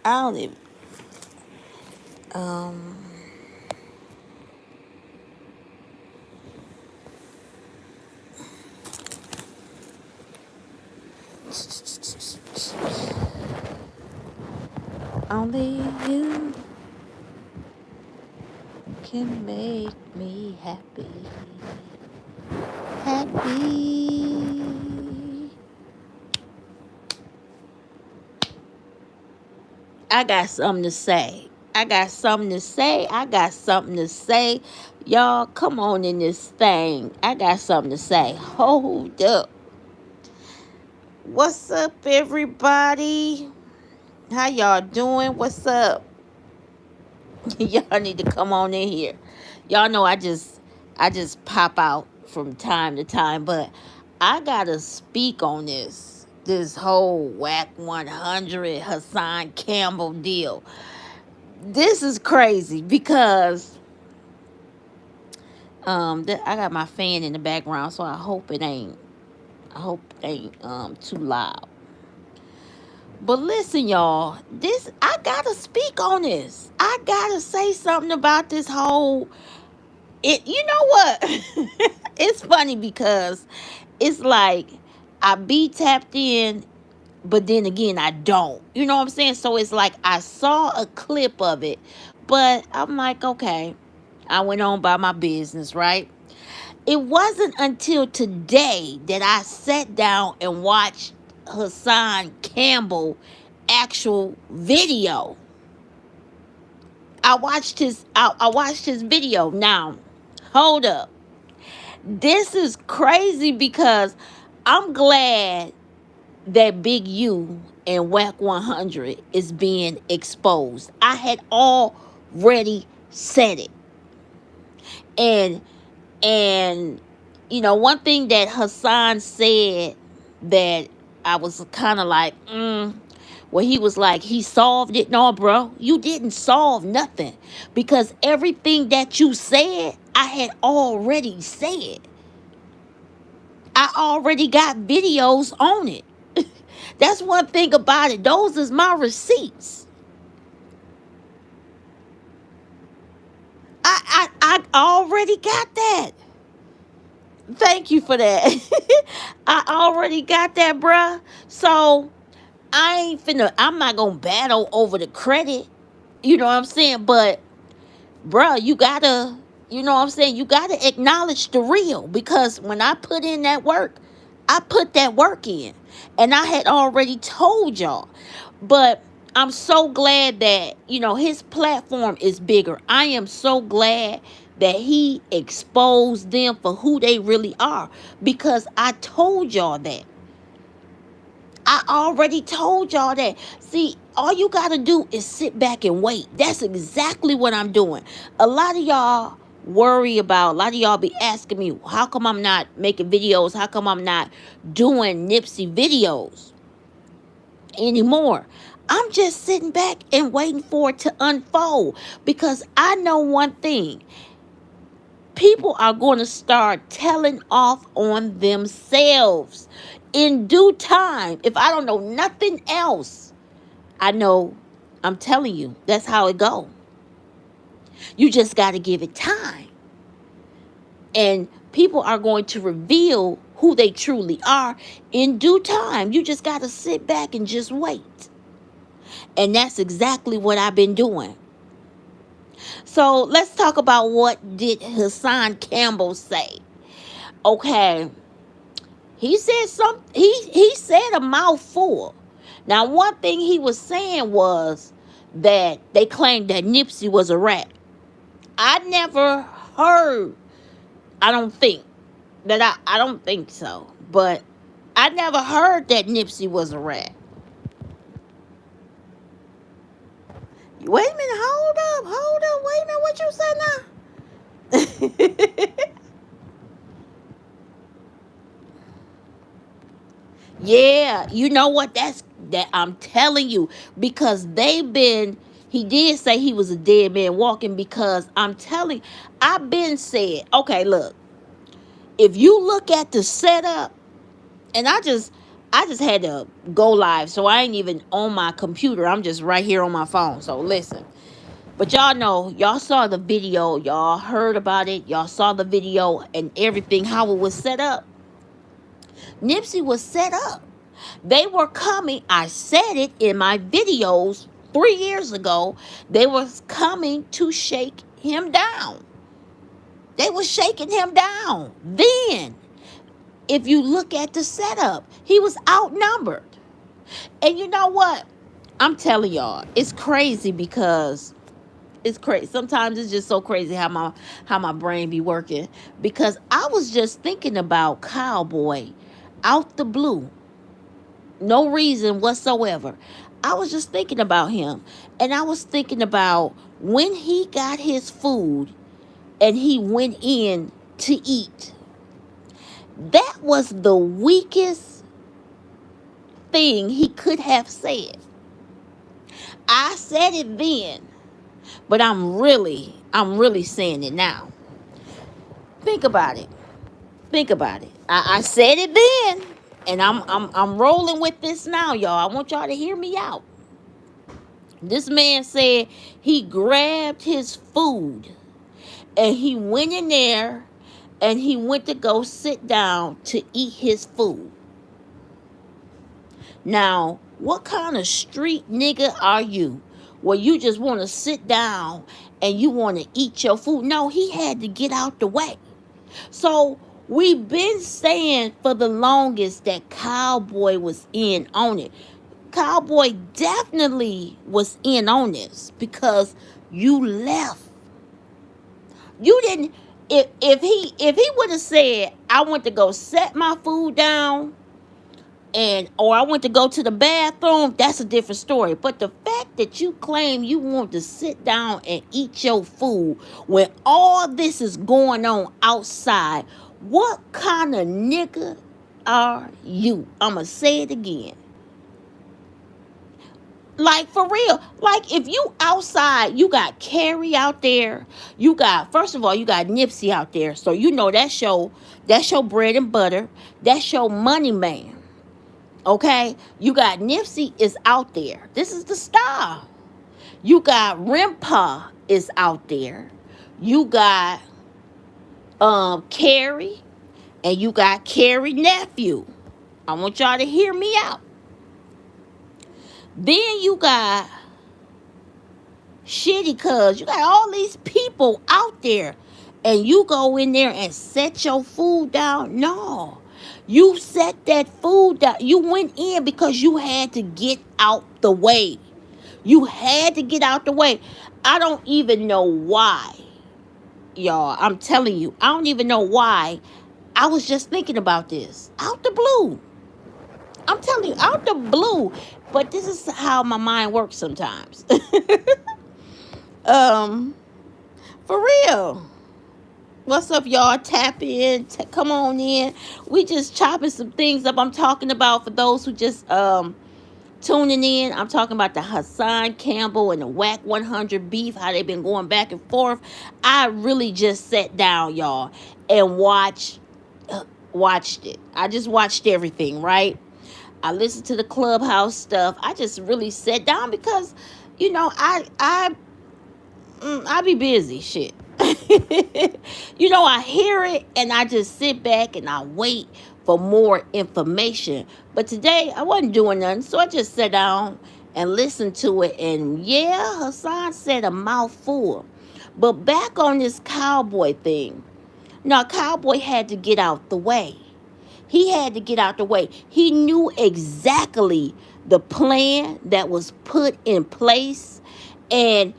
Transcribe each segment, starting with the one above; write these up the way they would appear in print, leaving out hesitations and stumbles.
I don't even. Um, Only you can make me happy. Happy. I got something to say. I got something to say. I got something to say. Y'all, come on in this thing. I got something to say. Hold up. What's up, everybody? How y'all doing? What's up? Y'all need to come on in here. Y'all know I just pop out from time to time, but I gotta speak on this whole whack 100 Hassan Campbell deal. This is crazy because I got my fan in the background, so I hope it ain't too loud. But listen, y'all, this I gotta speak on this. I gotta say something about this whole it. You know what? It's funny because it's like I be tapped in, but then again I don't. You know what I'm saying? So it's like I saw a clip of it, but I'm like, okay. I went on by my business, right? It wasn't until today that I sat down and watched Hassan Campbell actual video. I watched his video. Now, hold up. This is crazy because I'm glad that Big U and Whack 100 is being exposed. I had already said it. And And one thing that Hassan said that I was kind of like, where he was like, he solved it. No, bro, you didn't solve nothing because everything that you said, I had already said. I already got videos on it. That's one thing about it. Those is my receipts. I already got that. Thank you for that. I already got that, bruh. So I'm not gonna battle over the credit. You know what I'm saying? But, bruh, you know what I'm saying? You gotta acknowledge the real because when I put in that work, I put that work in. And I had already told y'all. But I'm so glad that, his platform is bigger. I am so glad that he exposed them for who they really are because I told y'all that. I already told y'all that. See, all you got to do is sit back and wait. That's exactly what I'm doing. A lot of y'all a lot of y'all be asking me, how come I'm not making videos? How come I'm not doing Nipsey videos anymore? I'm just sitting back and waiting for it to unfold because I know one thing. People are going to start telling off on themselves in due time. If I don't know nothing else, I know, I'm telling you, that's how it go. You just got to give it time. And people are going to reveal who they truly are in due time. You just got to sit back and just wait. And that's exactly what I've been doing. So let's talk about what did Hassan Campbell say. Okay, he said he said a mouthful. Now, one thing he was saying was that they claimed that Nipsey was a rat. I never heard. I don't think I don't think so. But I never heard that Nipsey was a rat. Wait a minute, hold up, wait a minute, what you say now? Yeah, you know what? That I'm telling you because he did say he was a dead man walking because I've been said, okay, look, if you look at the setup, and I just had to go live, so I ain't even on my computer. I'm just right here on my phone. So listen. But y'all know, y'all saw the video, y'all heard about it, y'all saw the video and everything, how it was set up. Nipsey was set up. They were coming, I said it in my videos 3 years ago, they was coming to shake him down. They were shaking him down. Then, if you look at the setup, he was outnumbered. And you know what? I'm telling y'all, it's crazy because it's crazy. Sometimes it's just so crazy how my brain be working. Because I was just thinking about Cowboy out the blue. No reason whatsoever. I was just thinking about him. And I was thinking about when he got his food and he went in to eat. That was the weakest thing he could have said. I said it then, but I'm really saying it now. Think about it. Think about it. I said it then, and I'm rolling with this now, y'all. I want y'all to hear me out. This man said he grabbed his food and he went in there and he went to go sit down to eat his food. Now, what kind of street nigga are you where you just want to sit down and you want to eat your food? No, he had to get out the way. So we've been saying for the longest that Cowboy was in on it. Cowboy definitely was in on this because you left. You didn't. If he would have said, I went to go set my food down, or I went to go to the bathroom, that's a different story. But the fact that you claim you want to sit down and eat your food when all this is going on outside, what kind of nigga are you? I'ma say it again. Like, for real. Like, if you outside, you got Carrie out there. You got, first of all, you got Nipsey out there. So you know that's your bread and butter. That's your money man. Okay? You got Nipsey is out there. This is the star. You got Rimpa is out there. You got Carrie. And you got Carrie nephew. I want y'all to hear me out. Then you got Shitty Cuz. You got all these people out there. And you go in there and set your food down. No. You set that food down. You went in because you had to get out the way. You had to get out the way. I don't even know why. Y'all, I'm telling you. I don't even know why. I was just thinking about this. Out the blue. I'm telling you, out the blue. But this is how my mind works sometimes. For real. What's up, y'all? Tap in. Come on in. We just chopping some things up. I'm talking about, for those who just tuning in, I'm talking about the Hassan Campbell and the Whack 100 beef, how they've been going back and forth. I really just sat down, y'all, and watched it. I just watched everything, right? I listened to the Clubhouse stuff. I just really sat down because, you know, I be busy, shit. You know, I hear it and I just sit back and I wait for more information. But today I wasn't doing nothing, so I just sat down and listened to it. And yeah, Hassan said a mouthful. But back on this Cowboy thing. Now, Cowboy had to get out the way. He had to get out the way. He knew exactly the plan that was put in place. And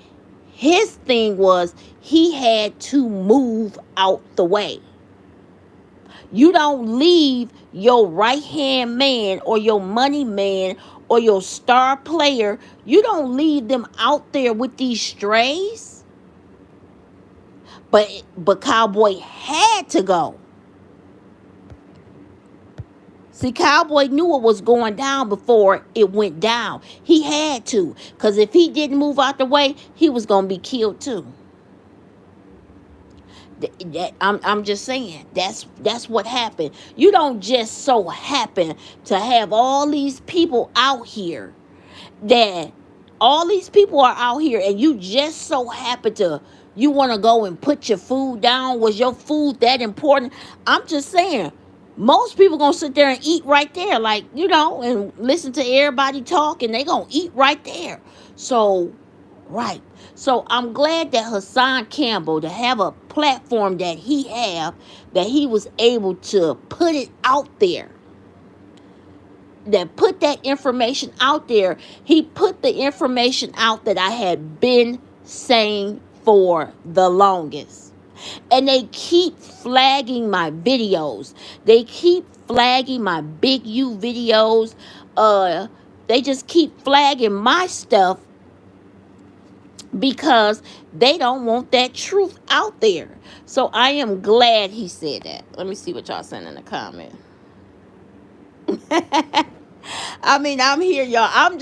his thing was he had to move out the way. You don't leave your right-hand man or your money man or your star player. You don't leave them out there with these strays. But Cowboy had to go. See, Cowboy knew what was going down before it went down. He had to. Because if he didn't move out the way, he was going to be killed too. I'm just saying that's what happened. You don't just so happen to have all these people out here, that all these people are out here, and you just so happen to, you want to go and put your food down. Was your food that important? I'm just saying, most people gonna sit there and eat right there, like, and listen to everybody talk, and they gonna eat right there. So, right. So I'm glad that Hassan Campbell, to have a platform that he have, that he was able to put it out there, that put that information out there. He put the information out that I had been saying for the longest. And they keep flagging my videos. They keep flagging my Big U videos. They just keep flagging my stuff because they don't want that truth out there. So I am glad he said that. Let me see what y'all saying in the comment. I mean, I'm here, y'all.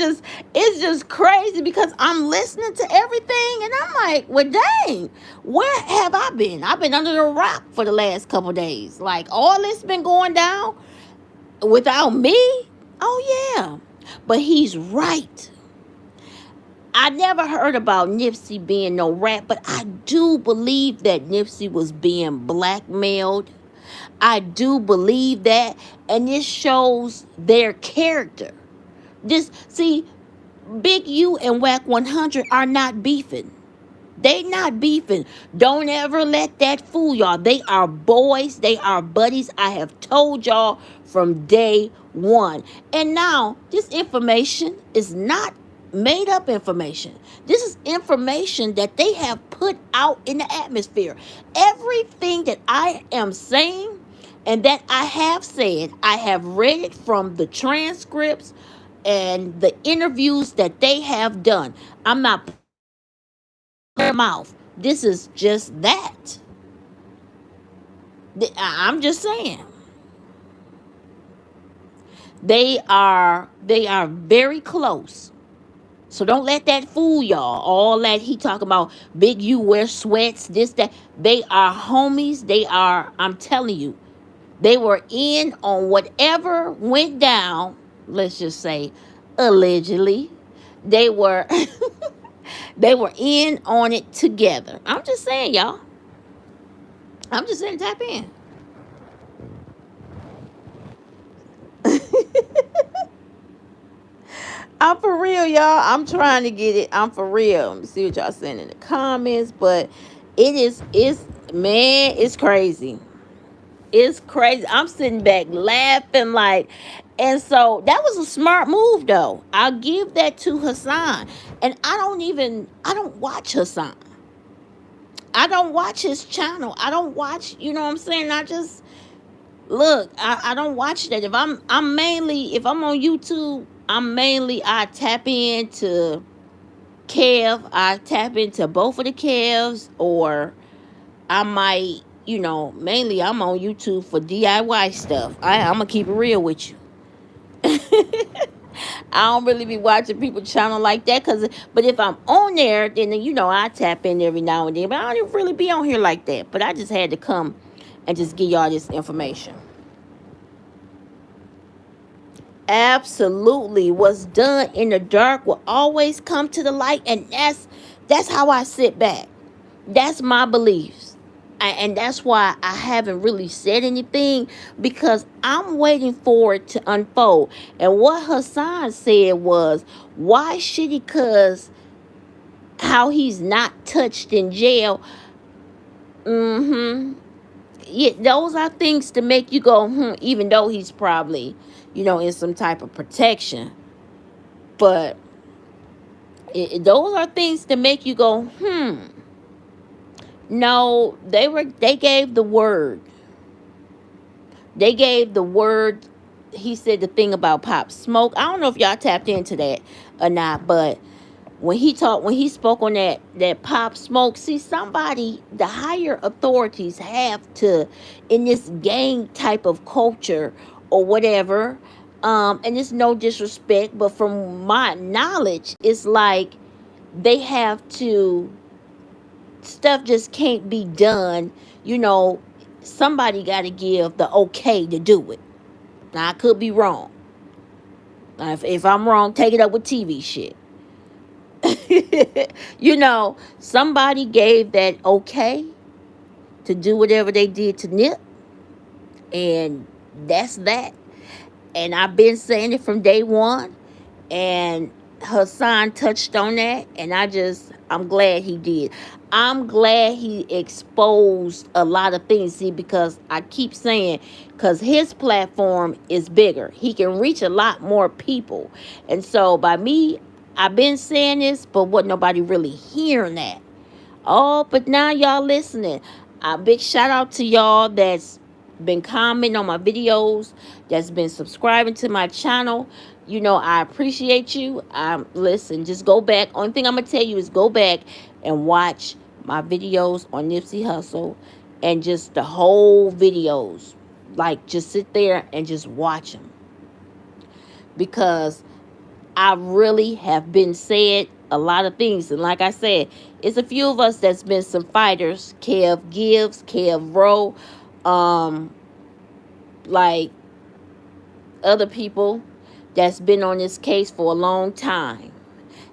It's just crazy because I'm listening to everything, and I'm like, well, dang, where have I been? I've been under the rock for the last couple days. Like, all this been going down without me? Oh, yeah. But he's right. I never heard about Nipsey being no rat, but I do believe that Nipsey was being blackmailed. I do believe that, and this shows their character. See, Big U and Whack 100 are not beefing. They not beefing. Don't ever let that fool y'all. They are boys. They are buddies. I have told y'all from day one. And now, this information is not made up information. This is information that they have put out in the atmosphere. Everything that I am saying and that I have said, I have read it from the transcripts and the interviews that they have done. I'm not putting their mouth. This is just that. I'm just saying. They are very close. So don't let that fool y'all. All that he talking about, Big U wear sweats, this, that. They are homies. They are, I'm telling you, they were in on whatever went down, let's just say, allegedly. They were they were in on it together. I'm just saying, y'all. I'm just saying, tap in. I'm for real, y'all. I'm trying to get it. I'm for real. Let me see what y'all saying in the comments. But it's crazy. It's crazy. I'm sitting back laughing like, and so that was a smart move though. I'll give that to Hassan. And I don't watch Hassan. I don't watch his channel. I don't watch, you know what I'm saying? I just look, I don't watch that. If I'm on YouTube, I tap into Kev. I tap into both of the Kevs, or I might, mainly I'm on YouTube for DIY stuff. I'm gonna keep it real with you. I don't really be watching people's channel like that, but if I'm on there, then I tap in every now and then. But I don't really be on here like that. But I just had to come and just give y'all this information. Absolutely, what's done in the dark will always come to the light, and that's how I sit back. That's my beliefs. And that's why I haven't really said anything, because I'm waiting for it to unfold. And what Hassan said was, why should he? Because how he's not touched in jail. Yeah, those are things to make you go, even though he's probably, in some type of protection. But those are things to make you go, No, they gave the word. They gave the word. He said the thing about Pop Smoke. I don't know if y'all tapped into that or not, but when he spoke on that Pop Smoke, see, the higher authorities have to, in this gang type of culture or whatever, and it's no disrespect, but from my knowledge, it's like they have to, stuff just can't be done you know, somebody got to give the okay to do it. Now, I could be wrong. Now, if I'm wrong, take it up with TV shit. You know, somebody gave that okay to do whatever they did to Nip, and that's that. And I've been saying it from day one, and Hassan touched on that, and I'm glad he did. I'm glad he exposed a lot of things. See, because I keep saying, because his platform is bigger, he can reach a lot more people. And so by me, I've been saying this, but what nobody really hearing that. Oh, but now y'all listening. A big shout out to y'all that's been commenting on my videos, that's been subscribing to my channel. You know, I appreciate you. Listen, just go back. Only thing I'm gonna tell you is go back and watch my videos on Nipsey Hussle, and just the whole videos. Like, just sit there and just watch them, because I really have been said a lot of things. And like I said, it's a few of us that's been some fighters. Kev Gibbs, Kev Rowe, like other people that's been on this case for a long time.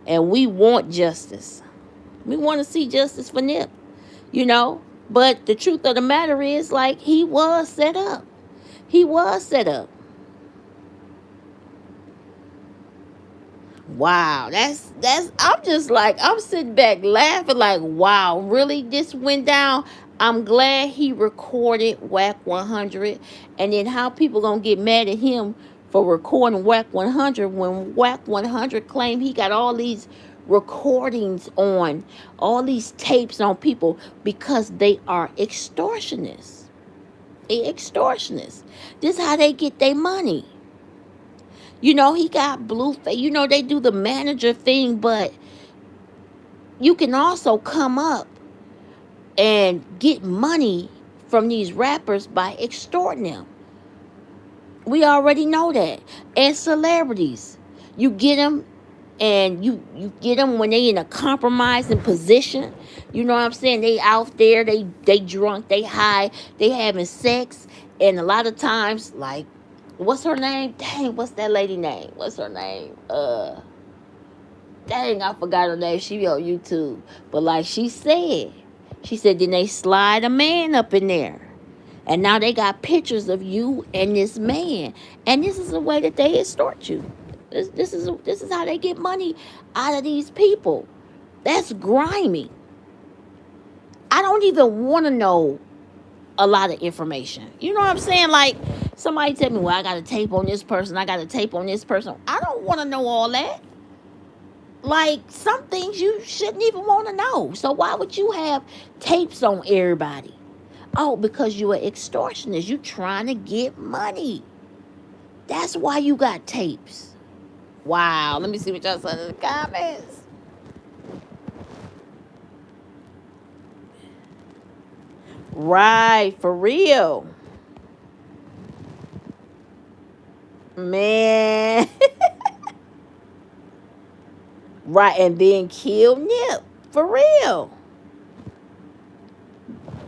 And we want justice. We want to see justice for Nip, you know. But the truth of the matter is, like, he was set up. He was set up. Wow, that's I'm just like, I'm sitting back laughing like, wow, really, this went down. I'm glad he recorded Whack 100. And then how people gonna get mad at him for recording Whack 100 when Whack 100 claimed he got all these recordings on, all these tapes on people, because they are extortionists. They extortionists. This is how they get their money. You know, he got Blueface. You know, they do the manager thing, but you can also come up and get money from these rappers by extorting them. We already know that. And celebrities, you get them, and you get them when they in a compromising position. You know what I'm saying? They out there, they drunk, they high, they having sex, and a lot of times, like, what's her name? Dang, what's that lady name? What's her name? Dang, I forgot her name. She be on YouTube. But like she said then they slide a man up in there. And now they got pictures of you and this man. And this is the way that they extort you. This is how they get money out of these people. That's grimy. I don't even want to know a lot of information. You know what I'm saying? Like, somebody tell me, well, I got a tape on this person, I got a tape on this person. I don't want to know all that. Like, some things you shouldn't even want to know. So why would you have tapes on everybody? Oh, because you're an extortionist. You trying to get money. That's why you got tapes. Wow. Let me see what y'all said in the comments. Right, for real. Man. Right, and then kill Nip. For real.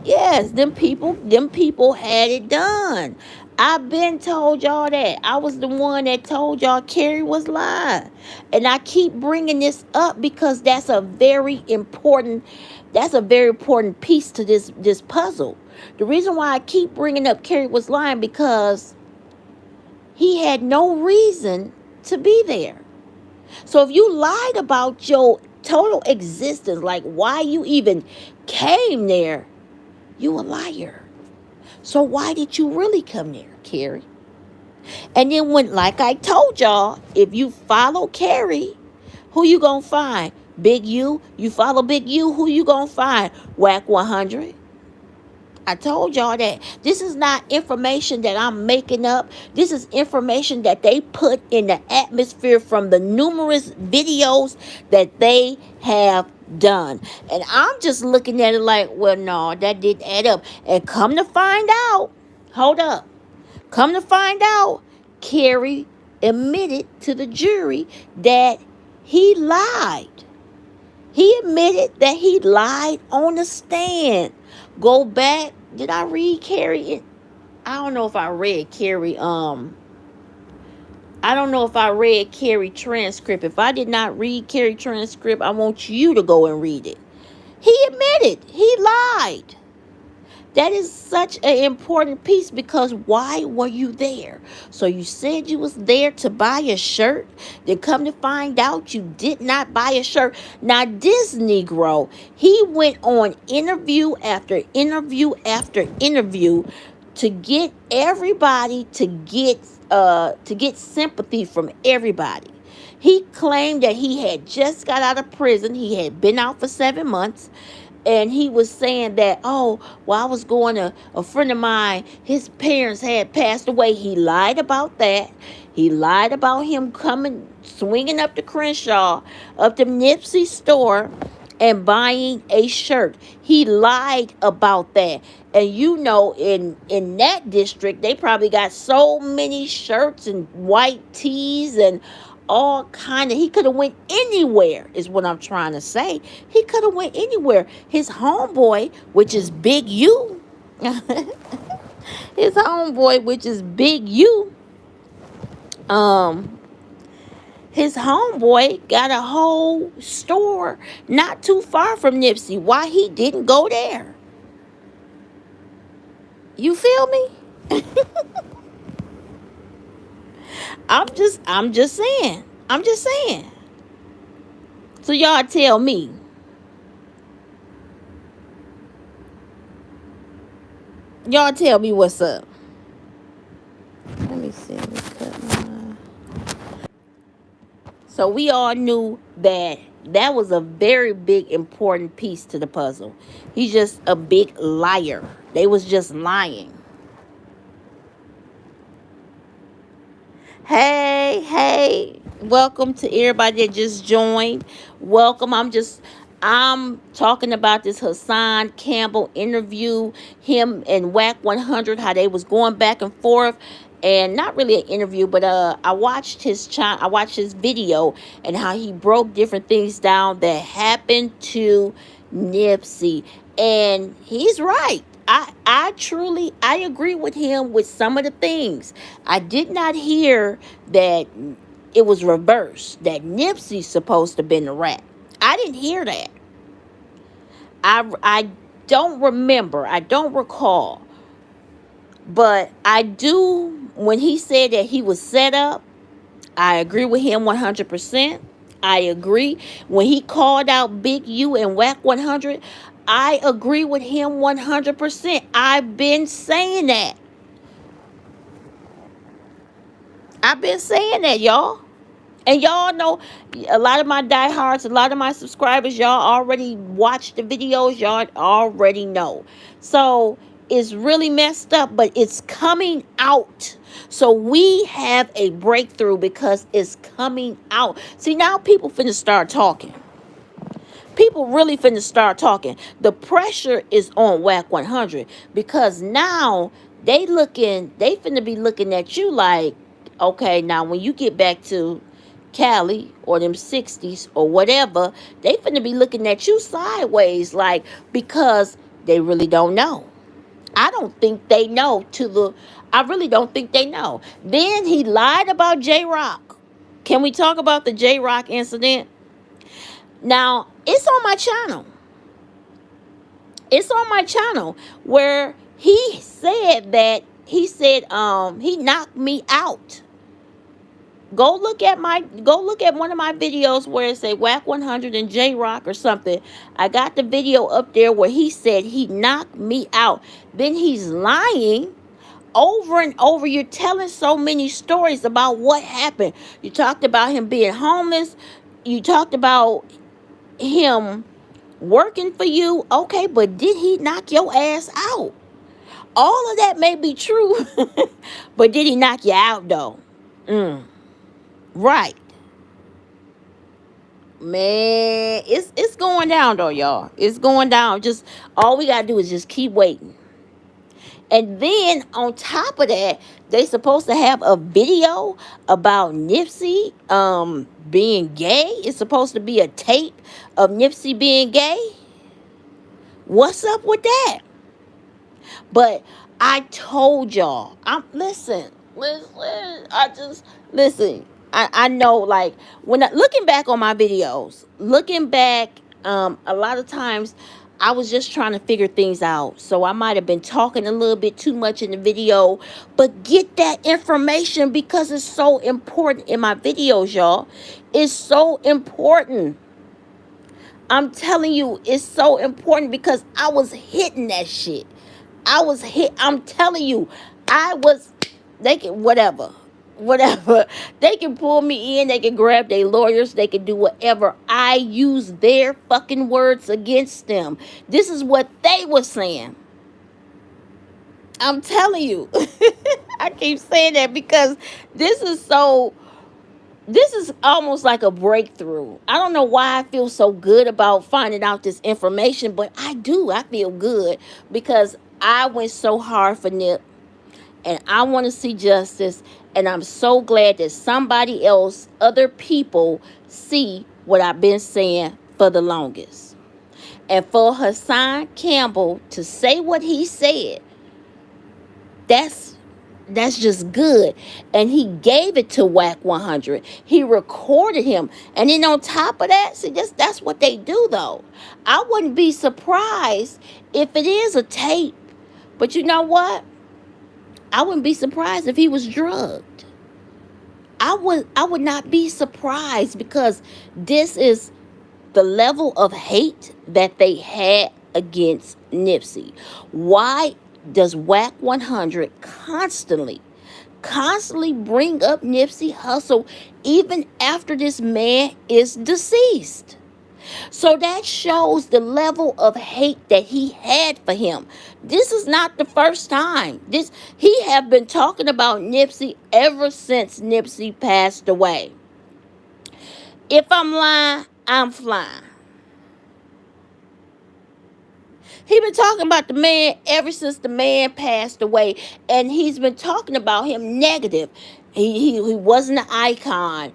Yes, them people had it done. I've been told y'all that. I was the one that told y'all Carrie was lying. And I keep bringing this up because that's a very important piece to this puzzle. The reason why I keep bringing up Carrie was lying, because he had no reason to be there. So if you lied about your total existence, like why you even came there, you a liar. So why did you really come there, Carrie? And then when, like I told y'all, if you follow Carrie, who you gonna find? Big U. You follow Big U, who you gonna find? Whack 100. I told y'all that. This is not information that I'm making up. This is information that they put in the atmosphere from the numerous videos that they have done. And I'm just looking at it like, well, no, that didn't add up. And come to find out, hold up. Come to find out, Carrie admitted to the jury that he lied. He admitted that he lied on the stand. Go back did I read Carrie? I don't know if I read Carrie. I don't know if I read Carrie transcript. If I did not read Carrie transcript, I want you to go and read it. He admitted he lied. That is such an important piece, because why were you there? So you said you was there to buy a shirt, then come to find out you did not buy a shirt. Now this Negro, he went on interview after interview after interview to get everybody to get sympathy from everybody. He claimed that he had just got out of prison. He had been out for 7 months, and he was saying that, oh, well, I was going to a friend of mine, his parents had passed away. He lied about that. He lied about him coming, swinging up to Crenshaw, up to Nipsey's store, and buying a shirt. He lied about that. And you know, in that district, they probably got so many shirts and white tees and all kind of, he could have went anywhere, is what I'm trying to say. He could have went anywhere. His homeboy, which is Big U, his homeboy, which is Big U, his homeboy got a whole store not too far from Nipsey. Why he didn't go there? You feel me? I'm just saying. I'm just saying. So y'all tell me. Y'all tell me what's up. Let me see. Let me cut my... So we all knew that that was a very big important piece to the puzzle. He's just a big liar. They was just lying. Hey, welcome to everybody that just joined. Welcome. I'm talking about this Hassan Campbell interview, him and Whack 100, how they was going back and forth. And not really an interview, but I watched I watched his video, and how he broke different things down that happened to Nipsey. And he's right. I agree with him with some of the things. I did not hear that it was reversed, that Nipsey's supposed to have been the rat. I didn't hear that. I don't remember. I don't recall. But I do, when he said that he was set up, I agree with him 100%. I agree. When he called out Big U and Whack 100, I agree with him 100%. I've been saying that. I've been saying that, y'all. And y'all know, a lot of my diehards, a lot of my subscribers, y'all already watch the videos. Y'all already know. So it's really messed up, but it's coming out. So we have a breakthrough because it's coming out. See, now people finna start talking. People really finna start talking. The pressure is on Whack 100, because now they finna be looking at you like, okay, now when you get back to Cali or them 60s or whatever, they finna be looking at you sideways, like, because they really don't know. I don't think they know I really don't think they know. Then he lied about J-Rock. Can we talk about the J-Rock incident? Now, it's on my channel. It's on my channel where he said he knocked me out. Go look at one of my videos where it say Whack 100 and J-Rock or something. I got the video up there where he said he knocked me out. Then he's lying over and over. You're telling so many stories about what happened. You talked about him being homeless. You talked about him working for you. Okay, but did he knock your ass out? All of that may be true, but did he knock you out though? Right. Man, it's going down though, y'all. It's going down. Just all we gotta do is just keep waiting. And then on top of that, they supposed to have a video about Nipsey being gay. It's supposed to be a tape of Nipsey being gay. What's up with that? But I told y'all, listen, I just, listen, I know, like, when looking back on my videos, looking back, a lot of times I was just trying to figure things out. So I might have been talking a little bit too much in the video, but get that information because it's so important in my videos, y'all. It's so important. I'm telling you, it's so important because I was hitting that shit. I'm telling you, I was, they can, whatever. They can pull me in, they can grab their lawyers, they can do whatever. I use their fucking words against them. This is what they were saying. I'm telling you. I keep saying that because this is so, this is almost like a breakthrough. I don't know why I feel so good about finding out this information, but I do. I feel good because I went so hard for Nip and I want to see justice. And I'm so glad that somebody else, other people, see what I've been saying for the longest. And for Hassan Campbell to say what he said, that's just good. And he gave it to Whack 100. He recorded him. And then on top of that, see, that's what they do, though. I wouldn't be surprised if it is a tape. But you know what? I wouldn't be surprised if he was drugged. I would not be surprised because this is the level of hate that they had against Nipsey. Why does Whack 100 constantly bring up Nipsey Hussle even after this man is deceased? So that shows the level of hate that he had for him. This is not the first time. He have been talking about Nipsey ever since Nipsey passed away. If I'm lying, I'm flying. He been talking about the man ever since the man passed away, and he's been talking about him negative. He wasn't an icon.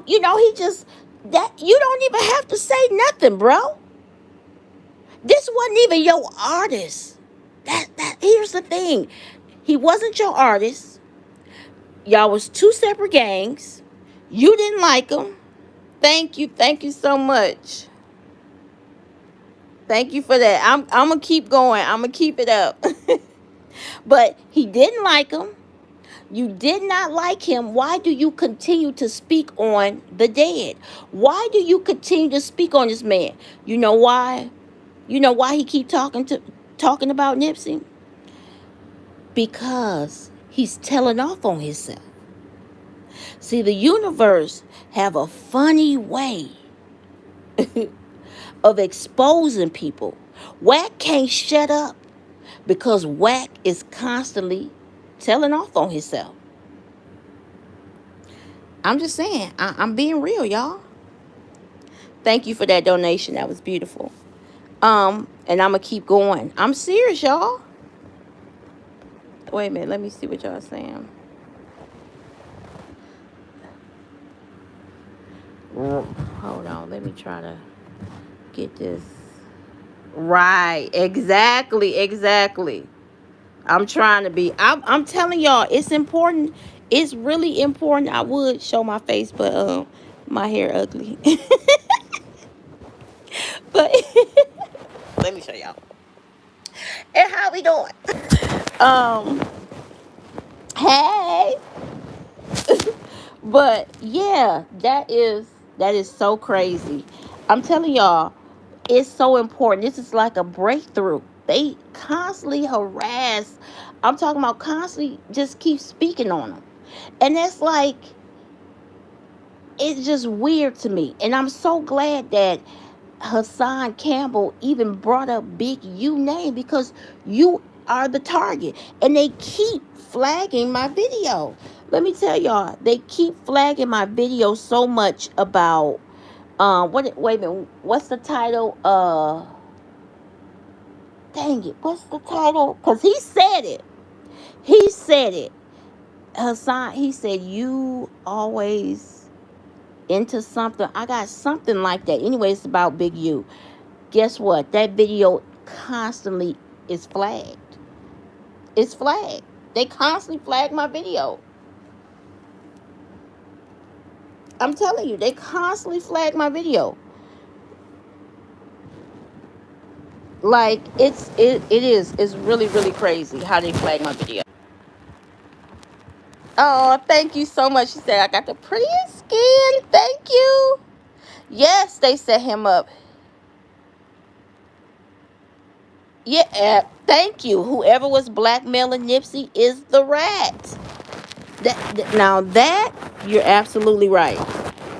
He just, that you don't even have to say nothing, bro. This wasn't even your artist. That here's the thing. He wasn't your artist. Y'all was two separate gangs. You didn't like him. Thank you so much. Thank you for that. I'm gonna keep going. I'm gonna keep it up. But he didn't like him. You did not like him. Why do you continue to speak on the dead? Why do you continue to speak on this man? You know why? You know why he keep talking about Nipsey? Because he's telling off on himself. See, the universe have a funny way of exposing people. Whack can't shut up because Whack is constantly telling off on himself. I'm just saying, I'm being real, y'all. Thank you for that donation. That was beautiful. And I'm gonna keep going. I'm serious, y'all. Wait a minute, let me see what y'all saying. Hold on, let me try to get this right. Exactly. I'm trying to be. I'm telling y'all, it's important. It's really important. I would show my face, but my hair ugly. But let me show y'all. And how we doing? Hey. But yeah, that is so crazy. I'm telling y'all, it's so important. This is like a breakthrough. They constantly harass. I'm talking about constantly just keep speaking on them. And that's like, it's just weird to me. And I'm so glad that Hassan Campbell even brought up Big U name because you are the target. And they keep flagging my video. Let me tell y'all, they keep flagging my video so much about wait a minute, what's the title? Dang it, what's the title? Because he said it. Hassan, he said, you always into something. I got something like that. Anyway, it's about Big U. Guess what? That video constantly is flagged. It's flagged. They constantly flag my video. I'm telling you, they constantly flag my video. Like it's really crazy how they flag my video. Oh, thank you so much. She said I got the prettiest skin. Thank you. Yes, they set him up. Yeah, thank you. Whoever was blackmailing Nipsey is the rat. Now that you're absolutely right.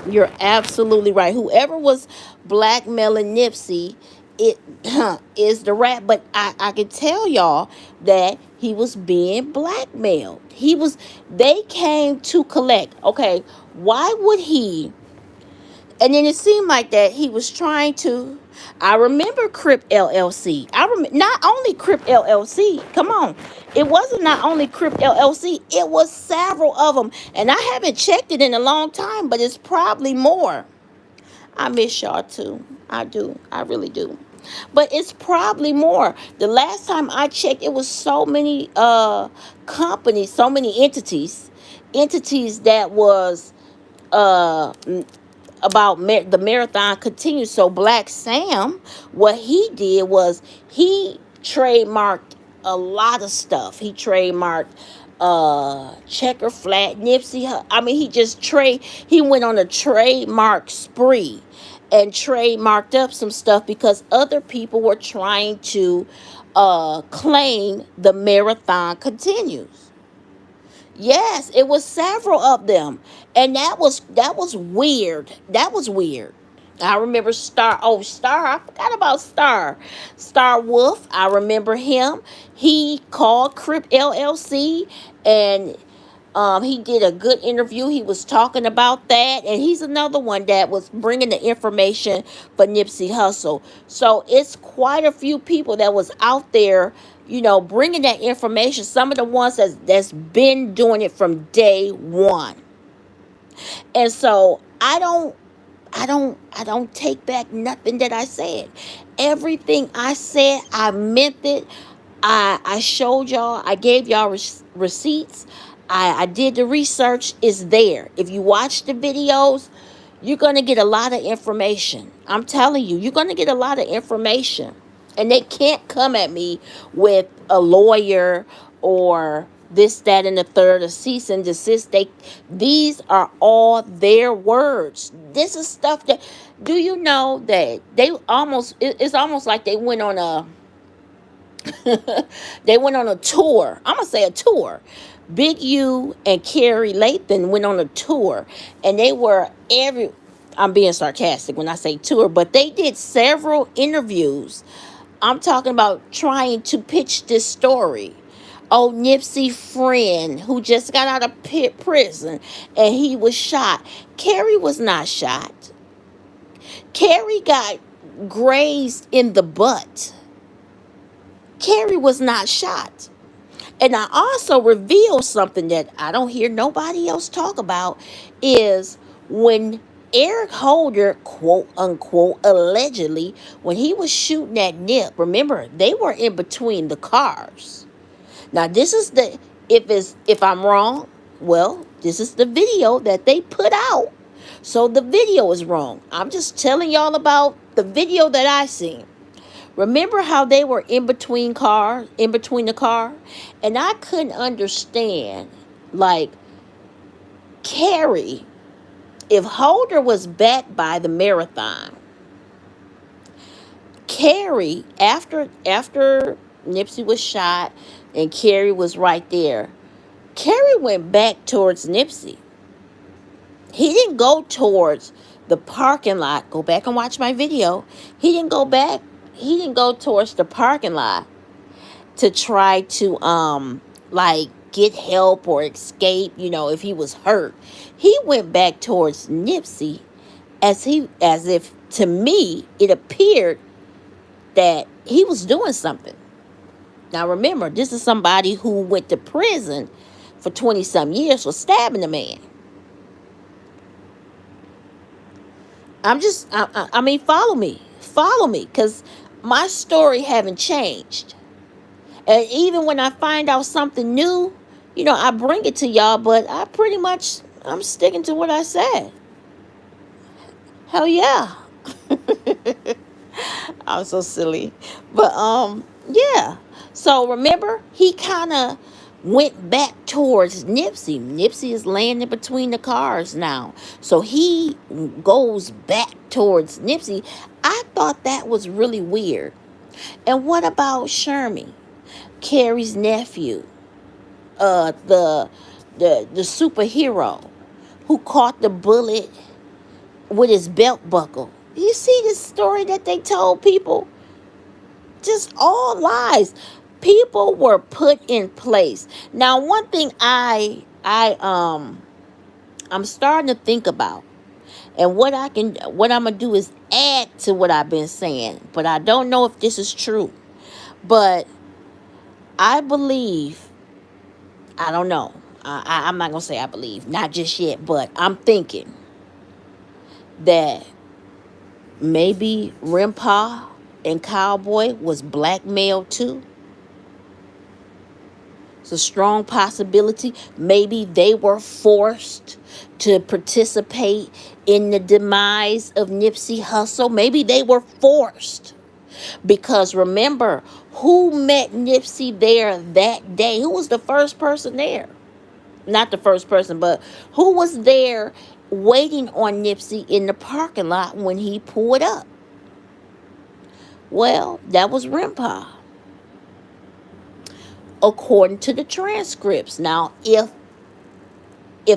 You're absolutely right. Whoever was blackmailing Nipsey, it is the rat. But I can tell y'all that he was being blackmailed. They came to collect. Okay, why would he? And then it seemed like that he was trying to. I remember Crip LLC. Not only Crip LLC. Come on, it wasn't not only Crip LLC. It was several of them, and I haven't checked it in a long time. But it's probably more. I miss y'all too. I do. I really do. But it's probably more. The last time I checked, it was so many companies, so many entities that was uh about the marathon continues. So Black Sam, what he did was he trademarked a lot of stuff. He trademarked checker flat Nipsey. I mean, he went on a trademark spree and trademarked up some stuff because other people were trying to claim the marathon continues. Yes, it was several of them. And that was weird. That was weird. I remember Star, I forgot about Star Wolf. I remember him. He called Crip LLC, and he did a good interview. He was talking about that, and he's another one that was bringing the information for Nipsey Hussle. So it's quite a few people that was out there, bringing that information. Some of the ones that's been doing it from day one. And so I don't take back nothing that I said. Everything I said, I meant it. I showed y'all. I gave y'all receipts. I did the research. It's there. If you watch the videos, you're going to get a lot of information. I'm telling you, you're going to get a lot of information. And they can't come at me with a lawyer or this, that, and the third, a cease and desist. These are all their words. This is stuff that, do you know that it's almost like they went on a, they went on a tour. I'm going to say a tour. Big U and Carrie Lathan went on a tour, and they were I'm being sarcastic when I say tour, but they did several interviews. I'm talking about trying to pitch this story. Oh, Nipsey friend who just got out of prison and he was shot. Carrie was not shot. Carrie got grazed in the butt. Carrie was not shot. And I also revealed something that I don't hear nobody else talk about, is when Eric Holder, quote unquote, allegedly, when he was shooting at Nip, remember, they were in between the cars. Now, this is if I'm wrong, well, this is the video that they put out. So the video is wrong. I'm just telling y'all about the video that I seen. Remember how they were in between the car? And I couldn't understand, like, Carrie, if Holder was backed by the marathon, Carrie, after Nipsey was shot and Carrie was right there, Carrie went back towards Nipsey. He didn't go towards the parking lot. Go back and watch my video. He didn't go towards the parking lot to try to get help or escape, if he was hurt. He went back towards Nipsey as if, to me, it appeared that he was doing something. Now remember, this is somebody who went to prison for 20-some years for stabbing a man. Follow me, because my story haven't changed. And even when I find out something new, I bring it to y'all, but I'm sticking to what I said. Hell yeah. I'm so silly. But yeah. So remember, he kind of went back towards Nipsey. Nipsey is laying in between the cars now. So he goes back towards Nipsey. I thought that was really weird. And what about Shermy, Carrie's nephew, the superhero who caught the bullet with his belt buckle? You see this story that they told people? Just all lies. People were put in place. Now, one thing I'm starting to think about, and what I'm gonna do is add to what I've been saying, but I don't know if this is true. But I believe, I don't know. I'm not gonna say I believe, not just yet, but I'm thinking that maybe Rimpa and Cowboy was blackmailed too. It's a strong possibility. Maybe they were forced to participate in the demise of Nipsey Hussle. Maybe they were forced. Because remember, who met Nipsey there that day? Who was the first person there? Not the first person, but who was there waiting on Nipsey in the parking lot when he pulled up? Well, that was Rimpa, according to the transcripts. Now, if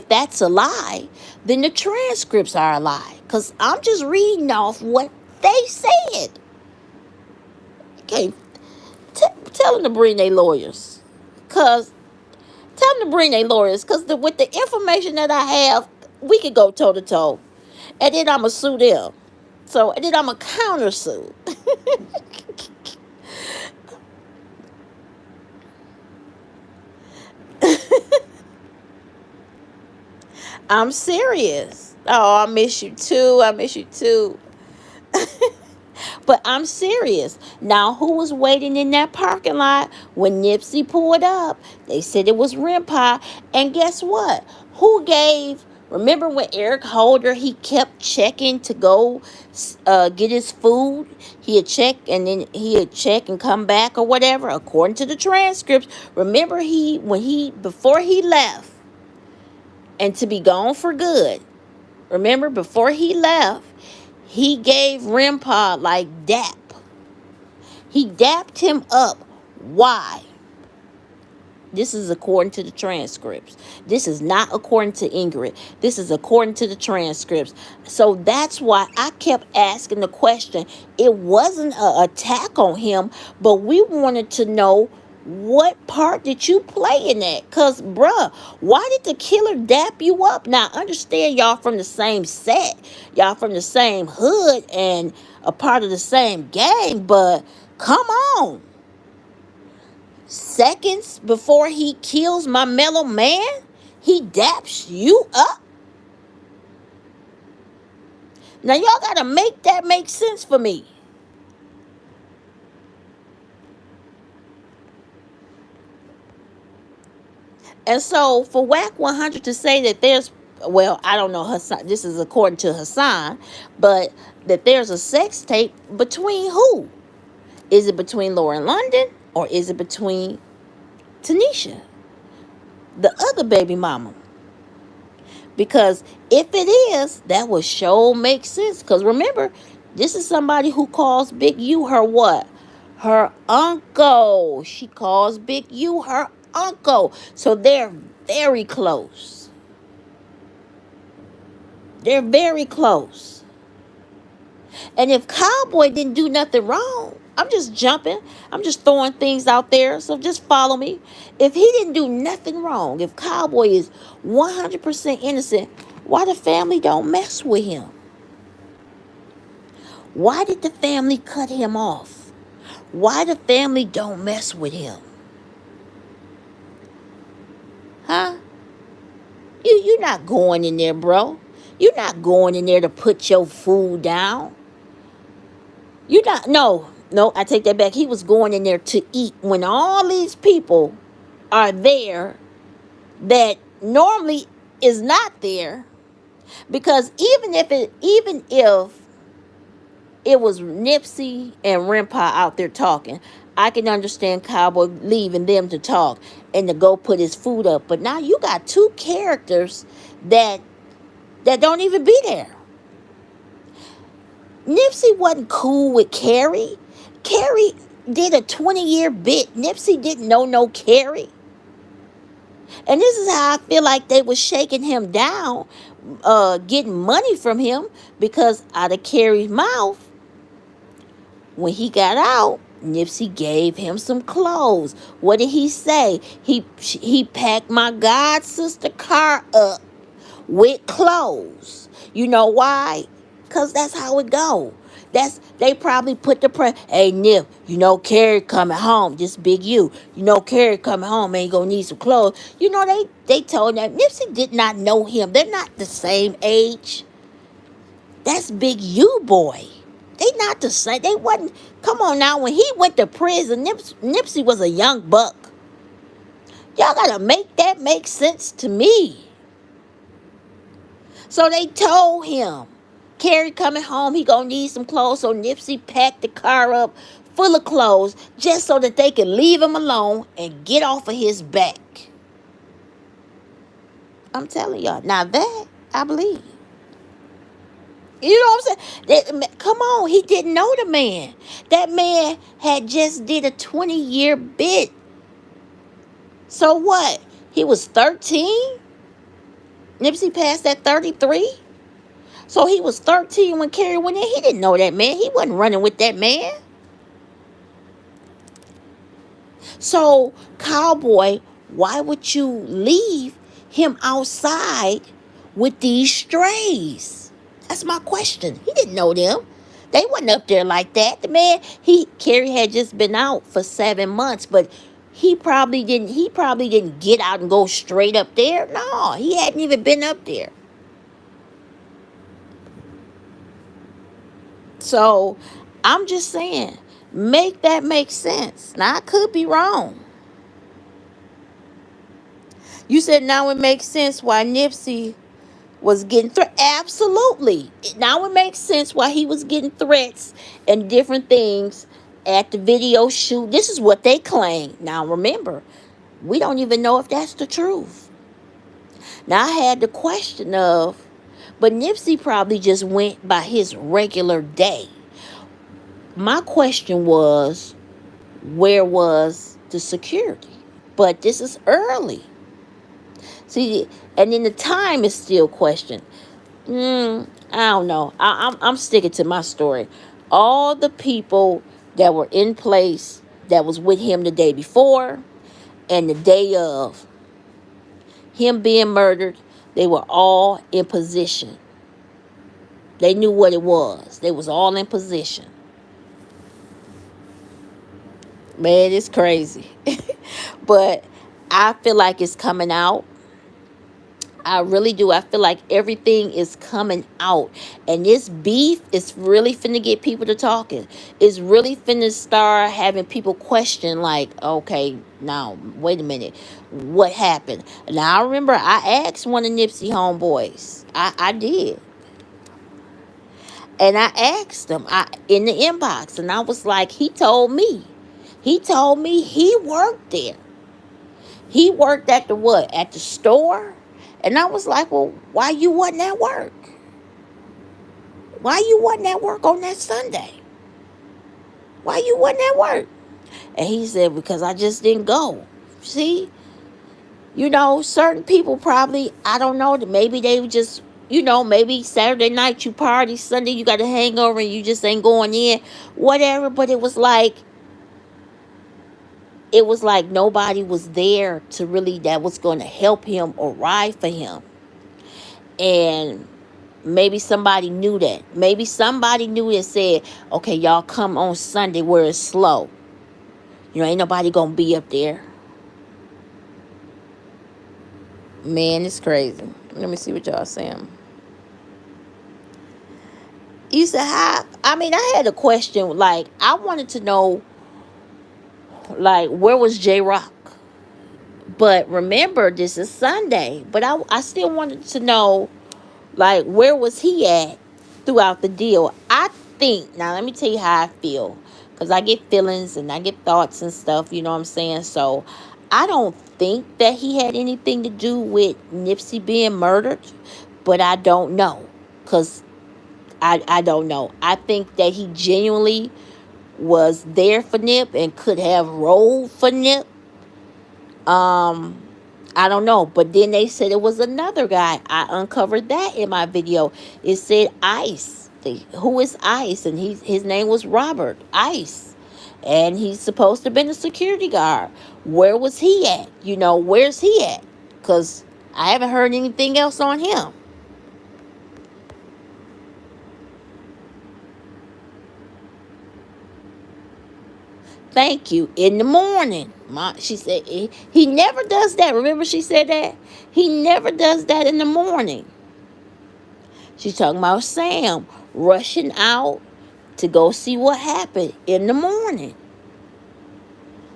that's a lie, then the transcripts are a lie. Because I'm just reading off what they said. Okay, tell them to bring their lawyers. Tell them to bring their lawyers. Because with the information that I have, we could go toe to toe. And then I'm going to sue them. And then I'm going to countersue. I'm serious. Oh, I miss you too. I miss you too. But I'm serious. Now, who was waiting in that parking lot when Nipsey pulled up? They said it was Rimpa. And guess what? Remember when Eric Holder, he kept checking to go get his food? He'd check and then he'd check and come back or whatever, according to the transcripts. Remember before he left and to be gone for good. Remember, before he left, he gave Rimpa like dap. He dapped him up. Why? This is according to the transcripts. This is not according to Ingrid. This is according to the transcripts. So that's why I kept asking the question. It wasn't an attack on him, but we wanted to know, what part did you play in that? Because, bruh, why did the killer dap you up? Now, understand y'all from the same set. Y'all from the same hood and a part of the same gang, but come on. Seconds before he kills my mellow man, he daps you up? Now, y'all got to make that make sense for me. And so for WAC 100 to say that I don't know, Hassan, this is according to Hassan, but that there's a sex tape between who? Is it between Lauren London or is it between Tanisha, the other baby mama? Because if it is, that would sure make sense. Because remember, this is somebody who calls Big U her what? Her uncle. She calls Big U her uncle. So they're very close. They're very close. And if Cowboy didn't do nothing wrong, I'm just jumping. I'm just throwing things out there. So just follow me. If he didn't do nothing wrong, if Cowboy is 100% innocent, why the family don't mess with him? Why did the family cut him off? Why the family don't mess with him? Huh? You're not going in there, bro. You're not going in there to put your food down. You're not, no. No, I take that back. He was going in there to eat when all these people are there that normally is not there. Because even if it was Nipsey and Rimpa out there talking, I can understand Cowboy leaving them to talk and to go put his food up. But now you got two characters that don't even be there. Nipsey wasn't cool with Carrie. Carrie did a 20-year bit. Nipsey didn't know no Carrie. And this is how I feel like they were shaking him down, getting money from him, because out of Carrie's mouth, when he got out, Nipsey gave him some clothes. What did he say? He packed my god sister car up with clothes. You know why? Because that's how it go. They probably put the press. Hey Nip, you know Carrie coming home. This big you. You know Carrie coming home. Ain't gonna need some clothes. You know they told that Nipsey did not know him. They're not the same age. That's big you boy. They not the same. They wasn't. Come on now. When he went to prison, Nipsey was a young buck. Y'all gotta make that make sense to me. So they told him, Carrie coming home, he gonna need some clothes. So Nipsey packed the car up full of clothes just so that they could leave him alone and get off of his back. I'm telling y'all. Now that, I believe. You know what I'm saying? Come on, he didn't know the man. That man had just did a 20-year bit. So what? He was 13? Nipsey passed at 33? So he was 13 when Carrie went in. He didn't know that man. He wasn't running with that man. So, Cowboy, why would you leave him outside with these strays? That's my question. He didn't know them. They wasn't up there like that. The man, Carrie had just been out for 7 months, but he probably didn't get out and go straight up there. No, he hadn't even been up there. So, I'm just saying, make that make sense. Now, I could be wrong. You said now it makes sense why Nipsey was getting absolutely. Now it makes sense why he was getting threats and different things at the video shoot. This is what they claim. Now remember, we don't even know if that's the truth. Now I had the question of, but Nipsey probably just went by his regular day. My question was, where was the security? But this is early. See, and then the time is still questioned. I don't know. I'm sticking to my story. All the people that were in place that was with him the day before and the day of him being murdered, they were all in position. They knew what it was. They was all in position. Man, it's crazy. But I feel like it's coming out. I really do. I feel like everything is coming out. And this beef is really finna get people to talking. It's really finna start having people question, like, okay, now, wait a minute. What happened? Now, I remember I asked one of Nipsey homeboys. I did. And I asked him in the inbox. And I was like, he told me he worked there. He worked at the what? At the store? And I was like, well, why you wasn't at work? Why you wasn't at work on that Sunday? Why you wasn't at work? And he said, because I just didn't go. See? You know, certain people probably, I don't know, maybe they just, maybe Saturday night you party, Sunday you got a hangover and you just ain't going in, whatever. But it was like nobody was there to really, that was going to help him or ride for him. And maybe somebody knew that. Maybe somebody knew and said, okay, y'all come on Sunday where it's slow. Ain't nobody going to be up there. Man, it's crazy. Let me see what y'all saying. You said how? I mean, I had a question. Like, I wanted to know, like, where was J Rock? But remember, this is Sunday. But I still wanted to know, like, where was he at throughout the deal? I think, now let me tell you how I feel. Because I get feelings and I get thoughts and stuff, you know what I'm saying? So, I don't think that he had anything to do with Nipsey being murdered. But I don't know. Because I don't know. I think that he genuinely was there for Nip and could have rolled for Nip. Um, I don't know. But then they said it was another guy. I uncovered that in my video. It said Ice. Who is Ice? And his name was Robert Ice. And he's supposed to have been a security guard. Where was he at? You know, where's he at? Because I haven't heard anything else on him. Thank you. In the morning. She said he never does that. Remember she said that? He never does that in the morning. She's talking about Sam rushing out to go see what happened in the morning.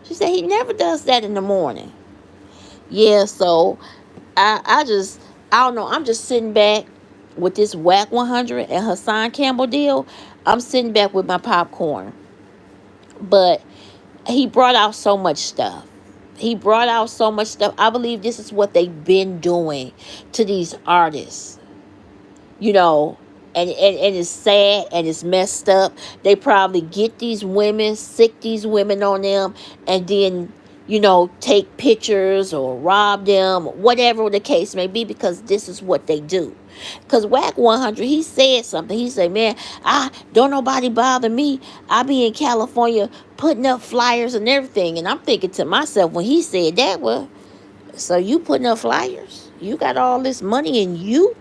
She said he never does that in the morning. Yeah, so I don't know. I'm just sitting back with this Whack 100 and Hassan Campbell deal. I'm sitting back with my popcorn. But he brought out so much stuff. He brought out so much stuff. I believe this is what they've been doing to these artists. You know, and it's sad and it's messed up. They probably get these women, sick these women on them, and then, you know, take pictures or rob them, whatever the case may be, because this is what they do. Because Whack 100, he said something. He said, man, don't nobody bother me. I be in California putting up flyers and everything. And I'm thinking to myself, when he said that, well, so you putting up flyers? You got all this money and you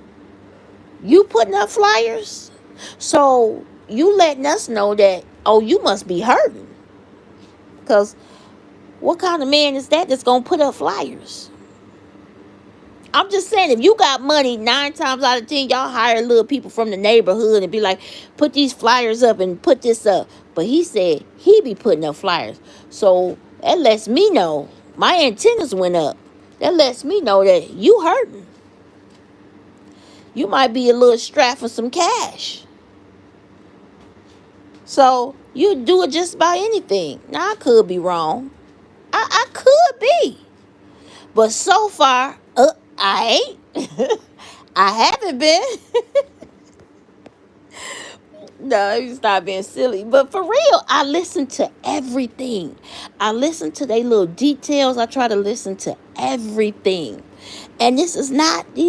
putting up flyers? So you letting us know that, oh, you must be hurting. Because what kind of man is that that's going to put up flyers? I'm just saying, if you got money, 9 times out of 10, y'all hire little people from the neighborhood and be like, put these flyers up and put this up. But he said he be putting up flyers. So that lets me know my antennas went up. That lets me know that you hurting. You might be a little strapped for some cash. So you do it just about anything. Now, I could be wrong. I could be. But so far, I ain't. I haven't been. No, you stop being silly. But for real, I listen to everything. I listen to their little details. I try to listen to everything. And these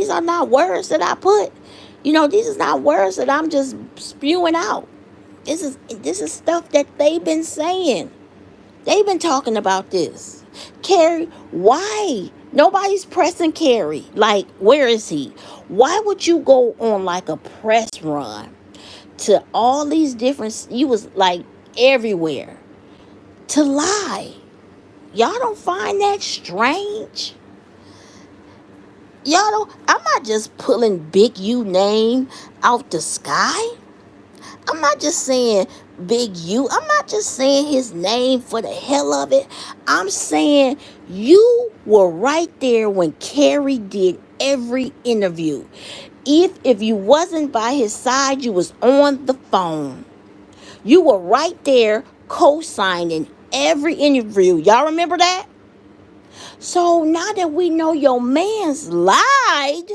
are not words that I put. You know, these is not words that I'm just spewing out. This is stuff that they've been saying. They've been talking about this. Carrie, why? Nobody's pressing Carrie. Like, where is he? Why would you go on like a press run to all these different, you was like everywhere to lie? Y'all don't find that strange? Y'all don't, I'm not just pulling Big U name out the sky. I'm not just saying Big U. I'm not just saying his name for the hell of it. I'm saying you were right there when Carrie did every interview. If you wasn't by his side, you was on the phone. You were right there co-signing every interview. Y'all remember that? So now that we know your man's lied,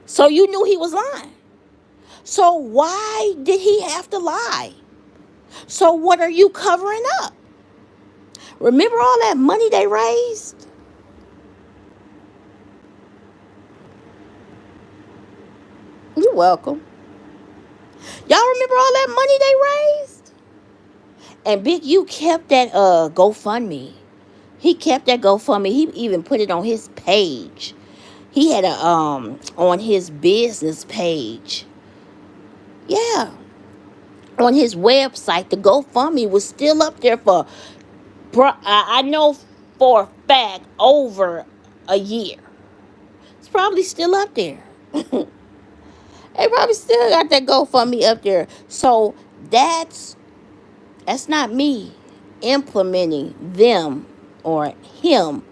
so you knew he was lying. So why did he have to lie? So what are you covering up? Remember all that money they raised? You're welcome. Y'all remember all that money they raised? And Big U kept that GoFundMe. He kept that GoFundMe. He even put it on his page. He had a on his business page. Yeah. On his website, the GoFundMe was still up there for, I know for a fact, over a year. It's probably still up there. They probably still got that GoFundMe up there. So that's that's not me implementing them or him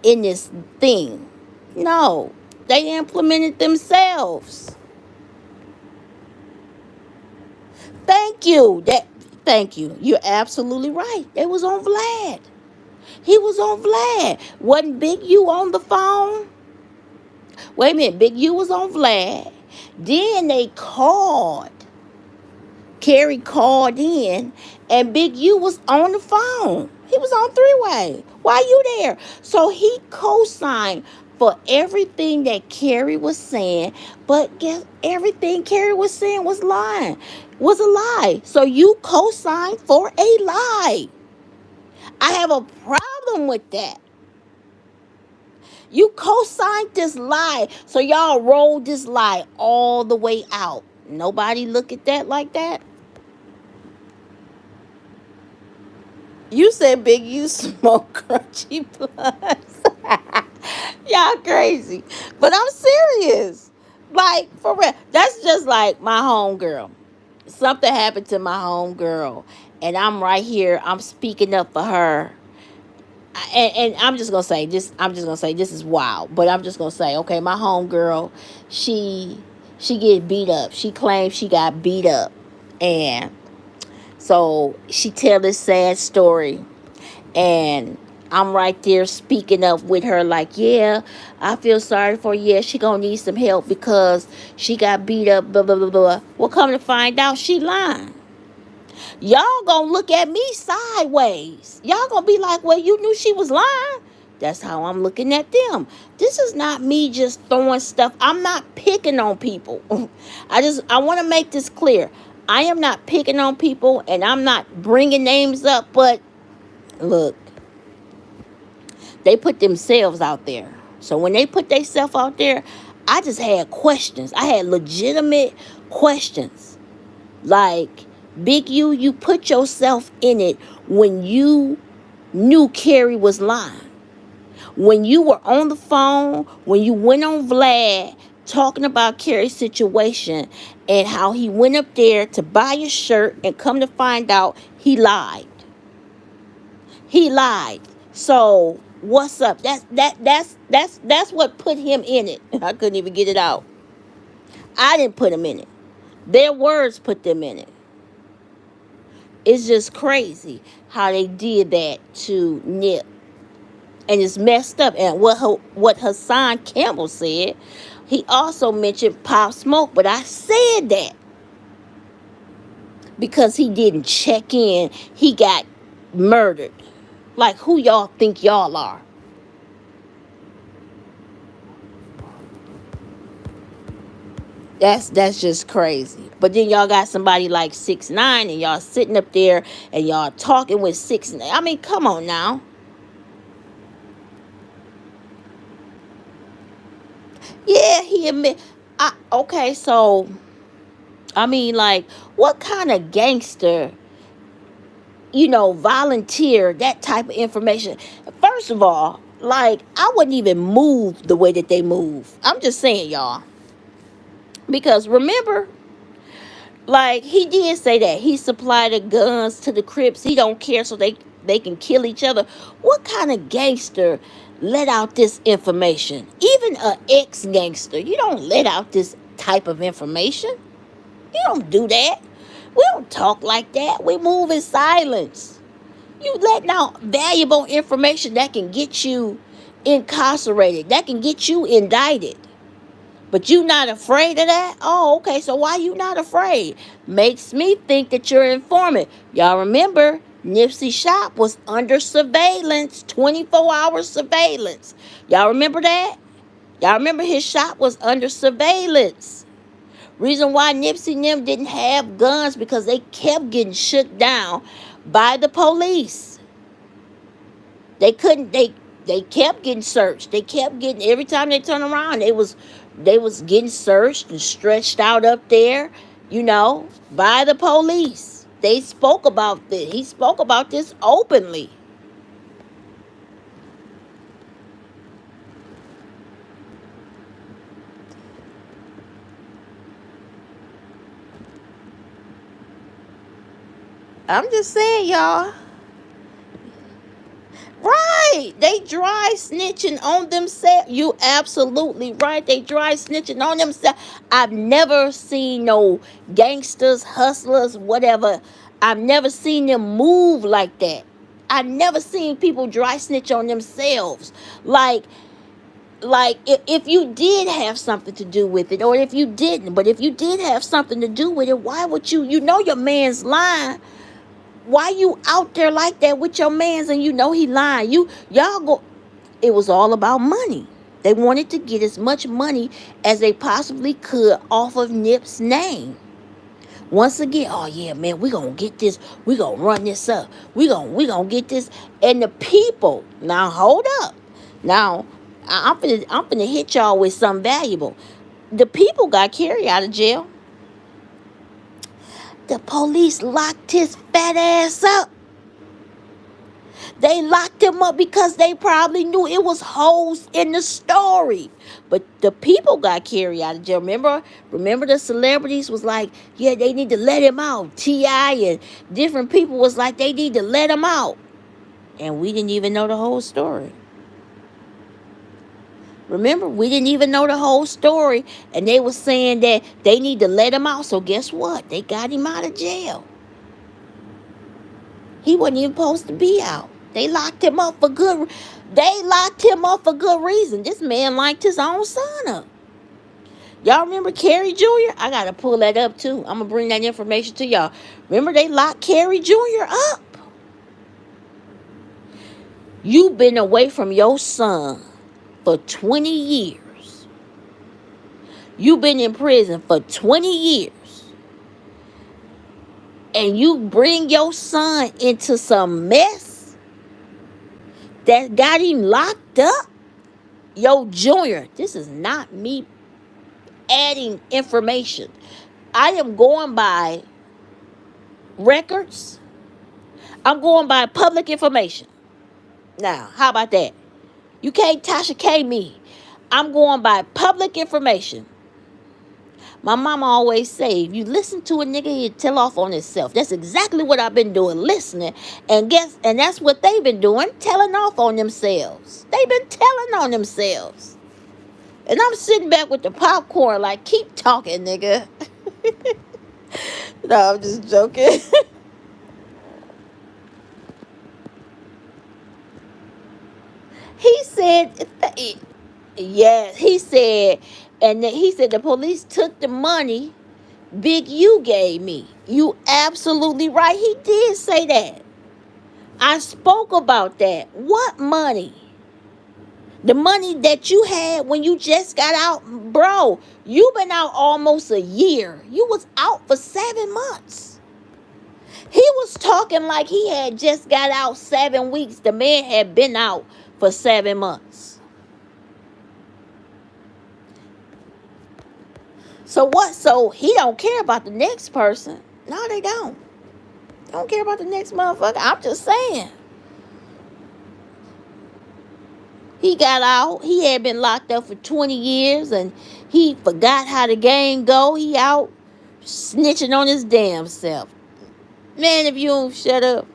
in this thing. No, they implemented themselves. Thank you. Thank you. You're absolutely right. It was on Vlad. He was on Vlad. Wasn't Big U on the phone? Wait a minute. Big U was on Vlad. Then they called. Carrie called in, and Big U was on the phone. He was on three-way. Why you there? So he co-signed for everything that Carrie was saying, but guess everything Carrie was saying was a lie. So you co-signed for a lie. I have a problem with that. You co-signed this lie, so y'all rolled this lie all the way out. Nobody look at that like that. You said Big U smoke crunchy blunts. Y'all crazy. But I'm serious. Like, for real. That's just like my homegirl. Something happened to my homegirl. And I'm right here. I'm speaking up for her. And I'm just gonna say this. I'm just gonna say this is wild. But I'm just gonna say, okay, my homegirl, she get beat up. She claims she got beat up. And so she tell this sad story, and I'm right there speaking up with her like, yeah, I feel sorry for her. Yeah, she gonna need some help because she got beat up, blah, blah, blah, blah. Well, come to find out, she lying. Y'all gonna look at me sideways. Y'all gonna be like, well, you knew she was lying. That's how I'm looking at them. This is not me just throwing stuff. I'm not picking on people. I want to make this clear. I am not picking on people, and I'm not bringing names up, but look, they put themselves out there. So when they put themselves out there, I just had questions. I had legitimate questions. Like, Big U, you put yourself in it when you knew Carrie was lying. When you were on the phone, when you went on Vlad talking about Carrie's situation and how he went up there to buy a shirt and come to find out he lied. He lied. So what's up? That's what put him in it. I couldn't even get it out. I didn't put him in it. Their words put them in it. It's just crazy how they did that to Nip. And it's messed up. And what Hassan Campbell said, he also mentioned Pop Smoke, but I said that because he didn't check in. He got murdered. Like, who y'all think y'all are? That's just crazy. But then y'all got somebody like 6ix9ine, and y'all sitting up there and y'all talking with 6ix9ine. I mean, come on now. Yeah, he admit. Okay, so I mean, like, what kind of gangster, volunteer that type of information? First of all, like, I wouldn't even move the way that they move. I'm just saying, y'all. Because remember, like, he did say that he supplied the guns to the Crips. He don't care, so they can kill each other. What kind of gangster let out this information? Even a ex-gangster, you don't let out this type of information. You don't do that. We don't talk like that. We move in silence. You letting out valuable information that can get you incarcerated, that can get you indicted. But you not afraid of that? Oh, okay. So why you not afraid? Makes me think that you're an informant. Y'all remember, Nipsey shop was under surveillance, 24-hour surveillance. Y'all remember that? Y'all remember his shop was under surveillance. Reason why Nipsey and them didn't have guns because they kept getting shut down by the police. They couldn't. They kept getting searched. They kept getting, every time they turn around, they was getting searched and stretched out up there, by the police. They spoke about this. He spoke about this openly. I'm just saying, y'all. Right. They dry snitching on themselves. You absolutely right. They dry snitching on themselves. I've never seen no gangsters, hustlers, whatever. I've never seen them move like that. I've never seen people dry snitch on themselves. Like if you did have something to do with it, or if you didn't, but if you did have something to do with it, why would you know your man's lying? Why you out there like that with your mans and you know he lying? Y'all go. It was all about money. They wanted to get as much money as they possibly could off of Nip's name. Once again, oh yeah, man, we gonna get this. We gonna run this up. We gonna get this. And the people, now hold up. Now I'm finna hit y'all with something valuable. The people got carried out of jail. The police locked his fat ass up. They locked him up because they probably knew it was holes in the story. But the people got carried out of jail. Remember the celebrities was like, yeah, they need to let him out. T.I. and different people was like, they need to let him out. And we didn't even know the whole story. Remember, we didn't even know the whole story. And they were saying that they need to let him out. So guess what? They got him out of jail. He wasn't even supposed to be out. They locked him up for good. They locked him up for good reason. This man liked his own son up. Y'all remember Kerry Jr.? I gotta pull that up too. I'm gonna bring that information to y'all. Remember they locked Kerry Jr. up. You've been away from your son for 20 years. You've been in prison for 20 years. And you bring your son into some mess that got him locked up. Yo, Junior, this is not me adding information. I am going by records. I'm going by public information. Now, how about that? You can't Tasha K me. I'm going by public information. My mama always say, if you listen to a nigga, he'll tell off on himself. That's exactly what I've been doing, listening. And that's what they've been doing, telling off on themselves. They've been telling on themselves. And I'm sitting back with the popcorn like, keep talking, nigga. No, I'm just joking. He said, yes, he said, and then he said the police took the money Big U gave me. You absolutely right. He did say that. I spoke about that. What money? The money that you had when you just got out. Bro, you been out almost a year. You was out for 7 months. He was talking like he had just got out 7 weeks. The man had been out for 7 months. So what? So he don't care about the next person. No, they don't. They don't care about the next motherfucker. I'm just saying. He got out. He had been locked up for 20 years and he forgot how the game go. He out snitching on his damn self. Man, if you don't shut up.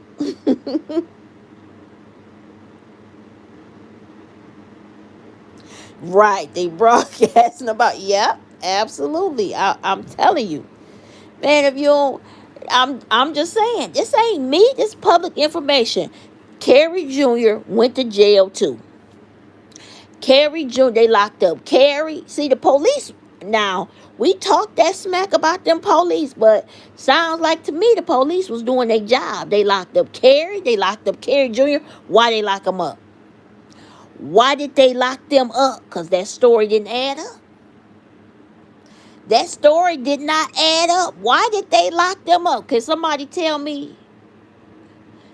Right. They broadcasting about, yep, absolutely. I'm telling you. Man, if you don't, I'm just saying, this ain't me. This public information. Kerry Jr. went to jail too. Kerry Jr., they locked up Kerry. See, the police, now, we talked that smack about them police, but sounds like to me the police was doing their job. They locked up Kerry. They locked up Kerry Jr. Why they lock them up? Why did they lock them up? Because that story didn't add up. That story did not add up. Why did they lock them up? Can somebody tell me?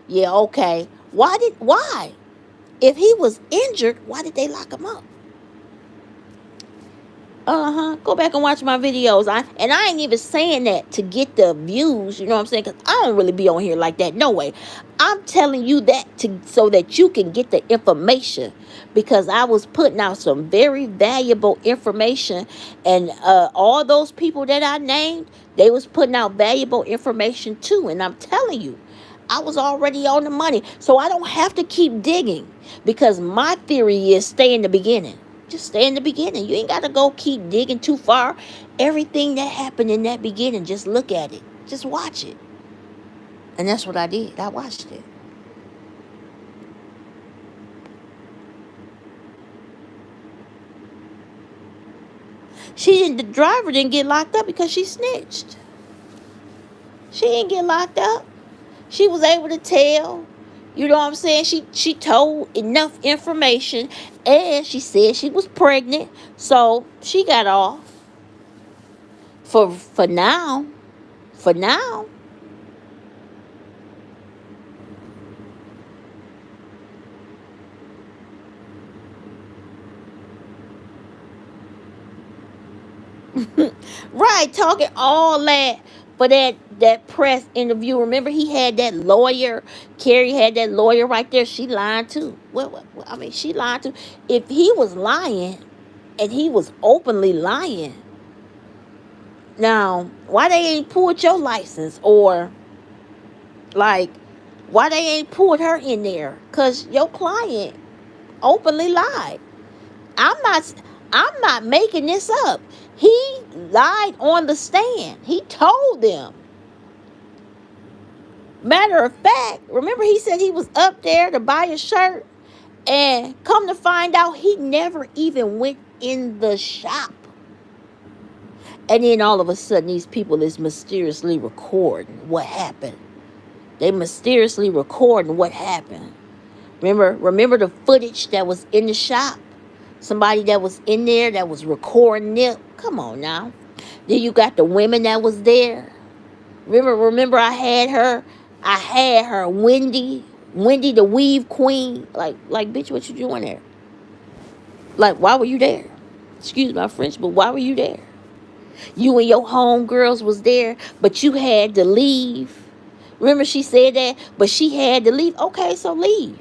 Yeah, okay. Why? If he was injured, why did they lock him up? Go back and watch my videos. I ain't even saying that to get the views, you know what I'm saying? Because I don't really be on here like that. No way. I'm telling you that so that you can get the information. Because I was putting out some very valuable information. And all those people that I named, they was putting out valuable information too. And I'm telling you, I was already on the money. So I don't have to keep digging, because my theory is stay in the beginning. Just stay in the beginning. You ain't got to go keep digging too far. Everything that happened in that beginning, just look at it. Just watch it. And that's what I did. I watched it. The driver didn't get locked up because she snitched. She didn't get locked up. She was able to tell. You know what I'm saying? She told enough information, and she said she was pregnant, so she got off. For now. For now. Right, talking all that for that press interview. Remember, he had that lawyer. Carrie had that lawyer right there. She lied too. I mean, she lied too. If he was lying, and he was openly lying, now why they ain't pulled your license, or like why they ain't pulled her in there? Cause your client openly lied. I'm not I'm not making this up. He lied on the stand. He told them. Matter of fact, remember he said he was up there to buy a shirt, and come to find out he never even went in the shop. And then all of a sudden these people is mysteriously recording what happened. They mysteriously recording what happened. Remember the footage that was in the shop? Somebody that was in there that was recording it. Come on now. Then you got the women that was there. Remember I had her, Wendy the weave queen. Like bitch, what you doing there? Like, why were you there? Excuse my French, but why were you there? You and your homegirls was there, but you had to leave. Remember she said that, but she had to leave. Okay, so leave.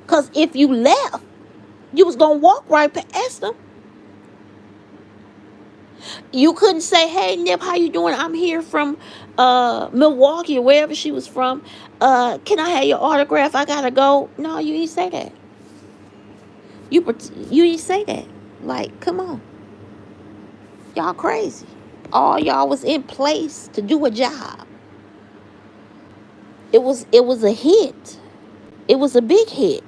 Because if you left, you was going to walk right past them. You couldn't say, hey, Nip, how you doing? I'm here from Milwaukee or wherever she was from. Can I have your autograph? I got to go. No, you didn't say that. You didn't say that. Like, come on. Y'all crazy. All y'all was in place to do a job. It was a hit. It was a big hit.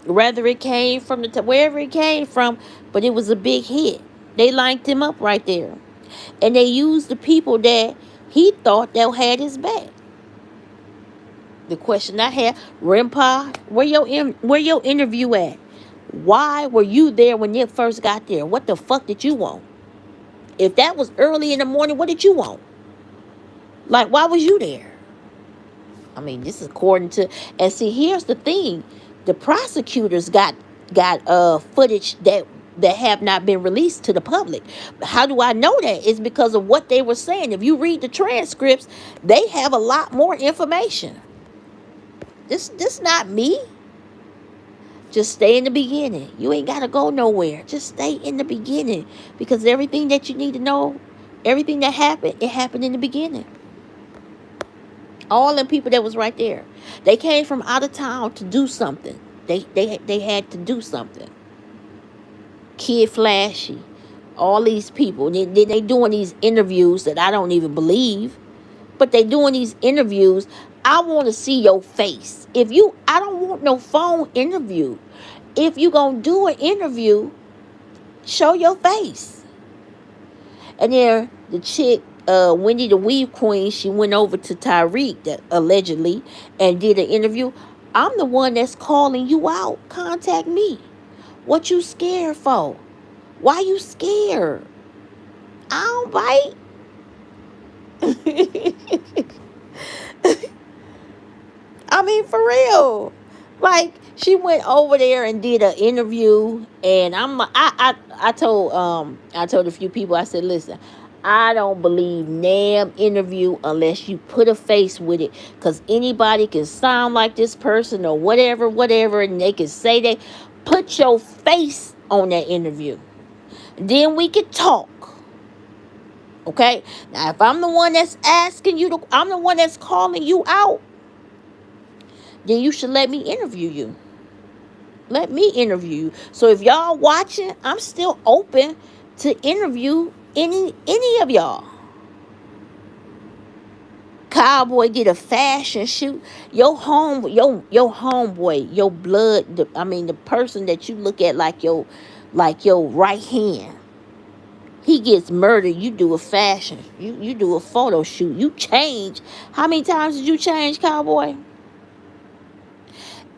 Whether it came from wherever it came from, but it was a big hit. They linked him up right there. And they used the people that he thought that had his back. The question I had, Rimpa, where your interview at? Why were you there when Nick first got there? What the fuck did you want? If that was early in the morning, what did you want? Like, why was you there? I mean, this is according to, and see, here's the thing. The prosecutors got footage that have not been released to the public. How do I know that? It's because of what they were saying. If you read the transcripts, they have a lot more information. This not me. Just stay in the beginning. You ain't got to go nowhere. Just stay in the beginning, because everything that you need to know, everything that happened, it happened in the beginning. All them people that was right there, they came from out of town to do something. They had to do something. Kid Flashy, all these people, they doing these interviews that I don't even believe, but they doing these interviews. I want to see your face. I don't want no phone interview. If you gonna do an interview, show your face. And then the chick, Wendy the Weave Queen, she went over to Tyreek, that allegedly, and did an interview. I'm the one that's calling you out. Contact me. What you scared for? Why you scared? I don't bite. I mean, for real. Like, she went over there and did an interview, and I told a few people, I said, listen, I don't believe NAM interview unless you put a face with it, because anybody can sound like this person or whatever, and they can say that. Put your face on that interview. Then we can talk. Okay? Now, if I'm the one that's asking you I'm the one that's calling you out, then you should let me interview you. Let me interview you. So if y'all watching, I'm still open to interview any of y'all. Cowboy did a fashion shoot. Your homeboy, your blood. The person that you look at like your right hand. He gets murdered. You do a fashion. You do a photo shoot. You change. How many times did you change, Cowboy?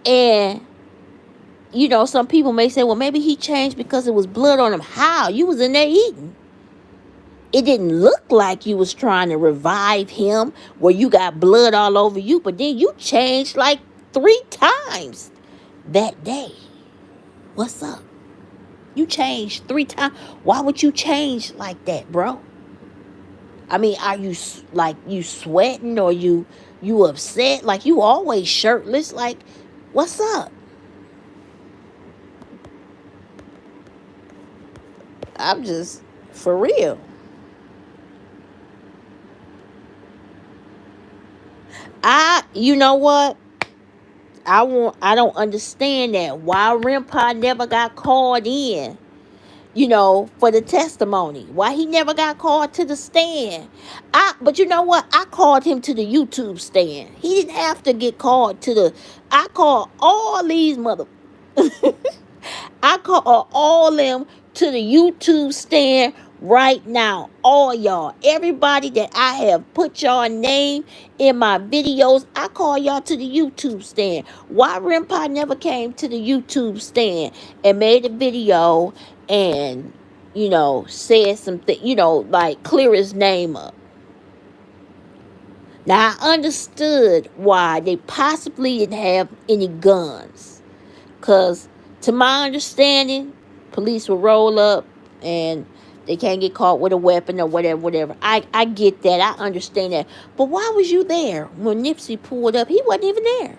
And some people may say, well, maybe he changed because it was blood on him. How? You was in there eating. It didn't look like you was trying to revive him where you got blood all over you, but then you changed like 3 times that day. What's up? You changed 3 times. Why would you change like that, bro? Are you like you sweating or you upset? Like you always shirtless? Like, what's up? I'm just for real. You know what? I don't understand that. Why Rimpa never got called in, for the testimony. Why he never got called to the stand. But you know what? I called him to the YouTube stand. He didn't have to get called to the I called all these mother I call all them to the YouTube stand right now. All y'all. Everybody that I have put y'all name in my videos, I call y'all to the YouTube stand. Why Rimpa never came to the YouTube stand and made a video and, said something, like clear his name up. Now, I understood why they possibly didn't have any guns. Because, to my understanding, police will roll up and they can't get caught with a weapon or whatever. I get that. I understand that. But why was you there when Nipsey pulled up? He wasn't even there.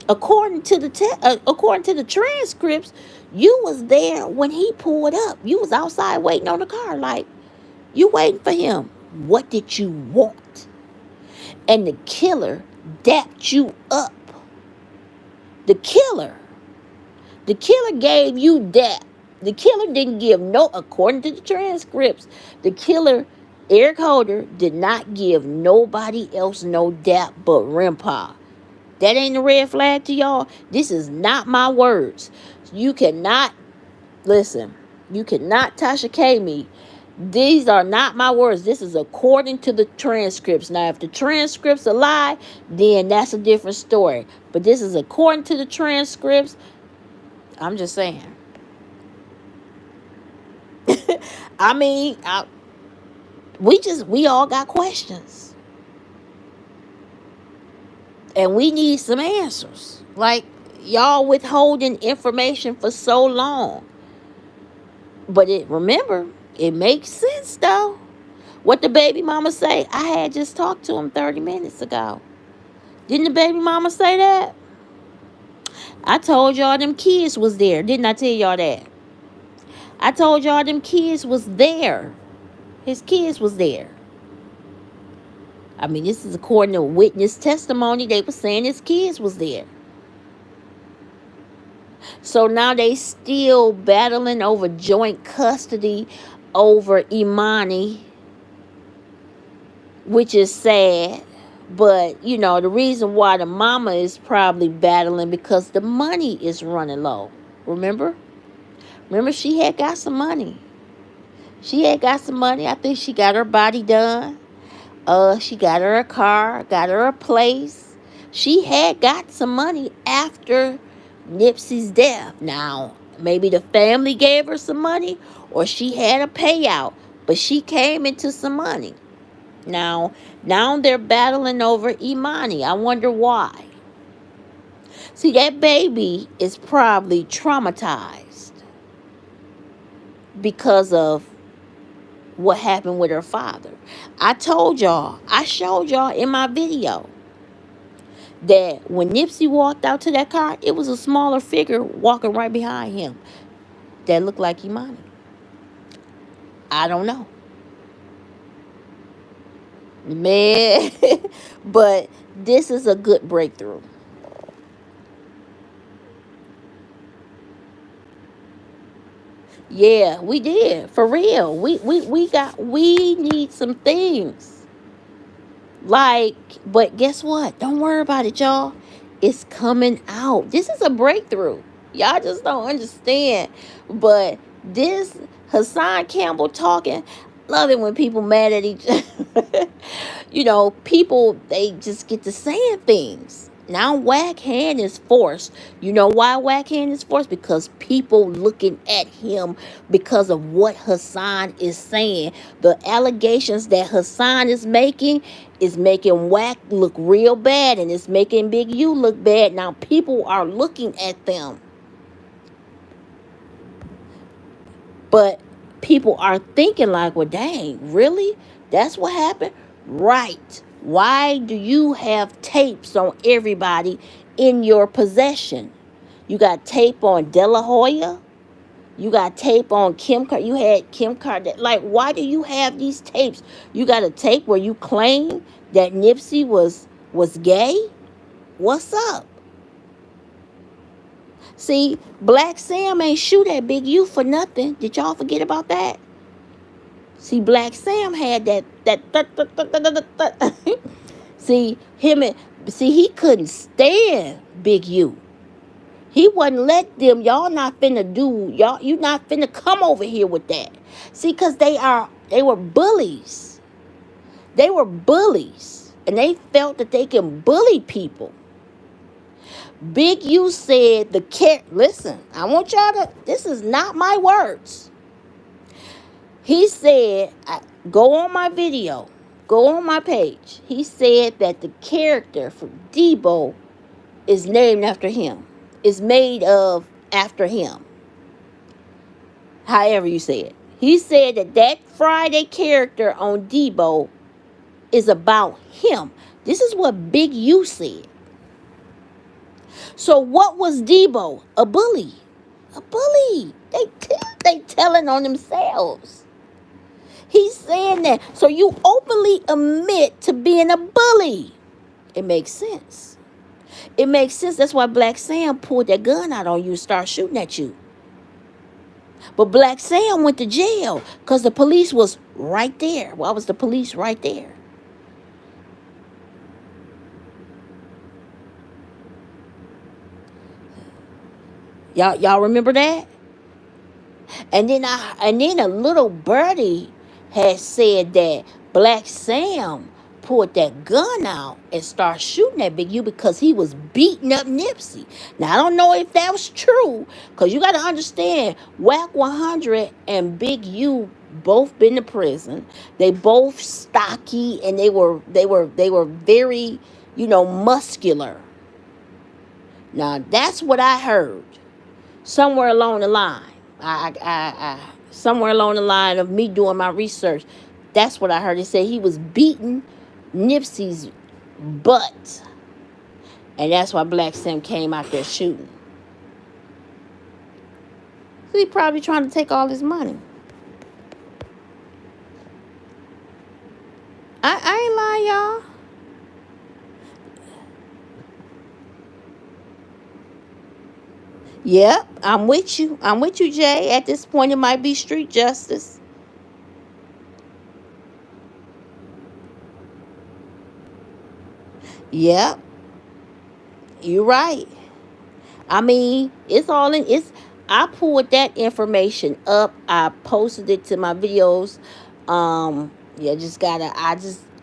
According to the transcripts, you was there when he pulled up. You was outside waiting on the car. Like, you waiting for him. What did you want? And the killer dapped you up. The killer gave you dap. The killer didn't give according to the transcripts, the killer, Eric Holder, did not give nobody else no dap but Rimpa. That ain't a red flag to y'all. This is not my words. You cannot Tasha K me. These are not my words. This is according to the transcripts. Now, if the transcripts are lie, then that's a different story. But this is according to the transcripts. I'm just saying. We all got questions. And we need some answers. Like, y'all withholding information for so long. But remember, it makes sense though. What the baby mama say? I had just talked to him 30 minutes ago. Didn't the baby mama say that? I told y'all them kids was there. Didn't I tell y'all that? I told y'all them kids was there. His kids was there. This is according to witness testimony. They were saying his kids was there. So now they still battling over joint custody over Imani, which is sad. But, the reason why the mama is probably battling because the money is running low. Remember, she had got some money. I think she got her body done. She got her a car, got her a place. She had got some money after Nipsey's death. Now, maybe the family gave her some money or she had a payout, but she came into some money. Now they're battling over Imani. I wonder why. See, that baby is probably traumatized because of what happened with her father. I showed y'all in my video that when Nipsey walked out to that car, it was a smaller figure walking right behind him that looked like Imani. I don't know. Man. But this is a good breakthrough. Yeah, we did. For real. We need some things. Like, but guess what? Don't worry about it, y'all. It's coming out. This is a breakthrough. Y'all just don't understand. But this Hassan Campbell talking, love it when people mad at each other. People, they just get to saying things. Now whack hand is forced. You know why whack hand is forced? Because people looking at him because of what Hassan is saying. The allegations that Hassan is making whack look real bad, and it's making Big U look bad. Now people are looking at them. But people are thinking like, well, dang, really? That's what happened? Right. Why do you have tapes on everybody in your possession? You got tape on De La Hoya. You got tape on you had Kim Kardashian. Like, why do you have these tapes? You got a tape where you claim that Nipsey was gay? What's up? See, Black Sam ain't shoot at Big U for nothing. Did y'all forget about that? See, Black Sam had that. See, he couldn't stand Big U. He wouldn't let them. Y'all not finna do. You not finna come over here with that. See, cause they were bullies. They were bullies, and they felt that they can bully people. Big U said listen, I want y'all to, this is not my words. He said, go on my video, go on my page. He said that the character from Debo is named after him, is made of after him. However you say it. He said that Friday character on Debo is about him. This is what Big U said. So what was Debo? A bully. A bully. They telling on themselves. He's saying that. So you openly admit to being a bully. It makes sense. It makes sense. That's why Black Sam pulled that gun out on you and started shooting at you. But Black Sam went to jail because the police was right there. Why was the police right there? Y'all remember that? And then a little birdie had said that Black Sam pulled that gun out and started shooting at Big U because he was beating up Nipsey. Now, I don't know if that was true, because you got to understand, Whack 100 and Big U both been to prison. They both stocky, and they were very, muscular. Now, that's what I heard somewhere along the line. Somewhere along the line of me doing my research, that's what I heard. It said he was beating Nipsey's butt, and that's why Black Sam came out there shooting. So he probably trying to take all his money. I ain't lying, y'all. Yep, I'm with you. I'm with you, Jay. At this point, it might be street justice. Yep, you're right. I mean, I pulled that information up. I posted it to my videos. Yeah,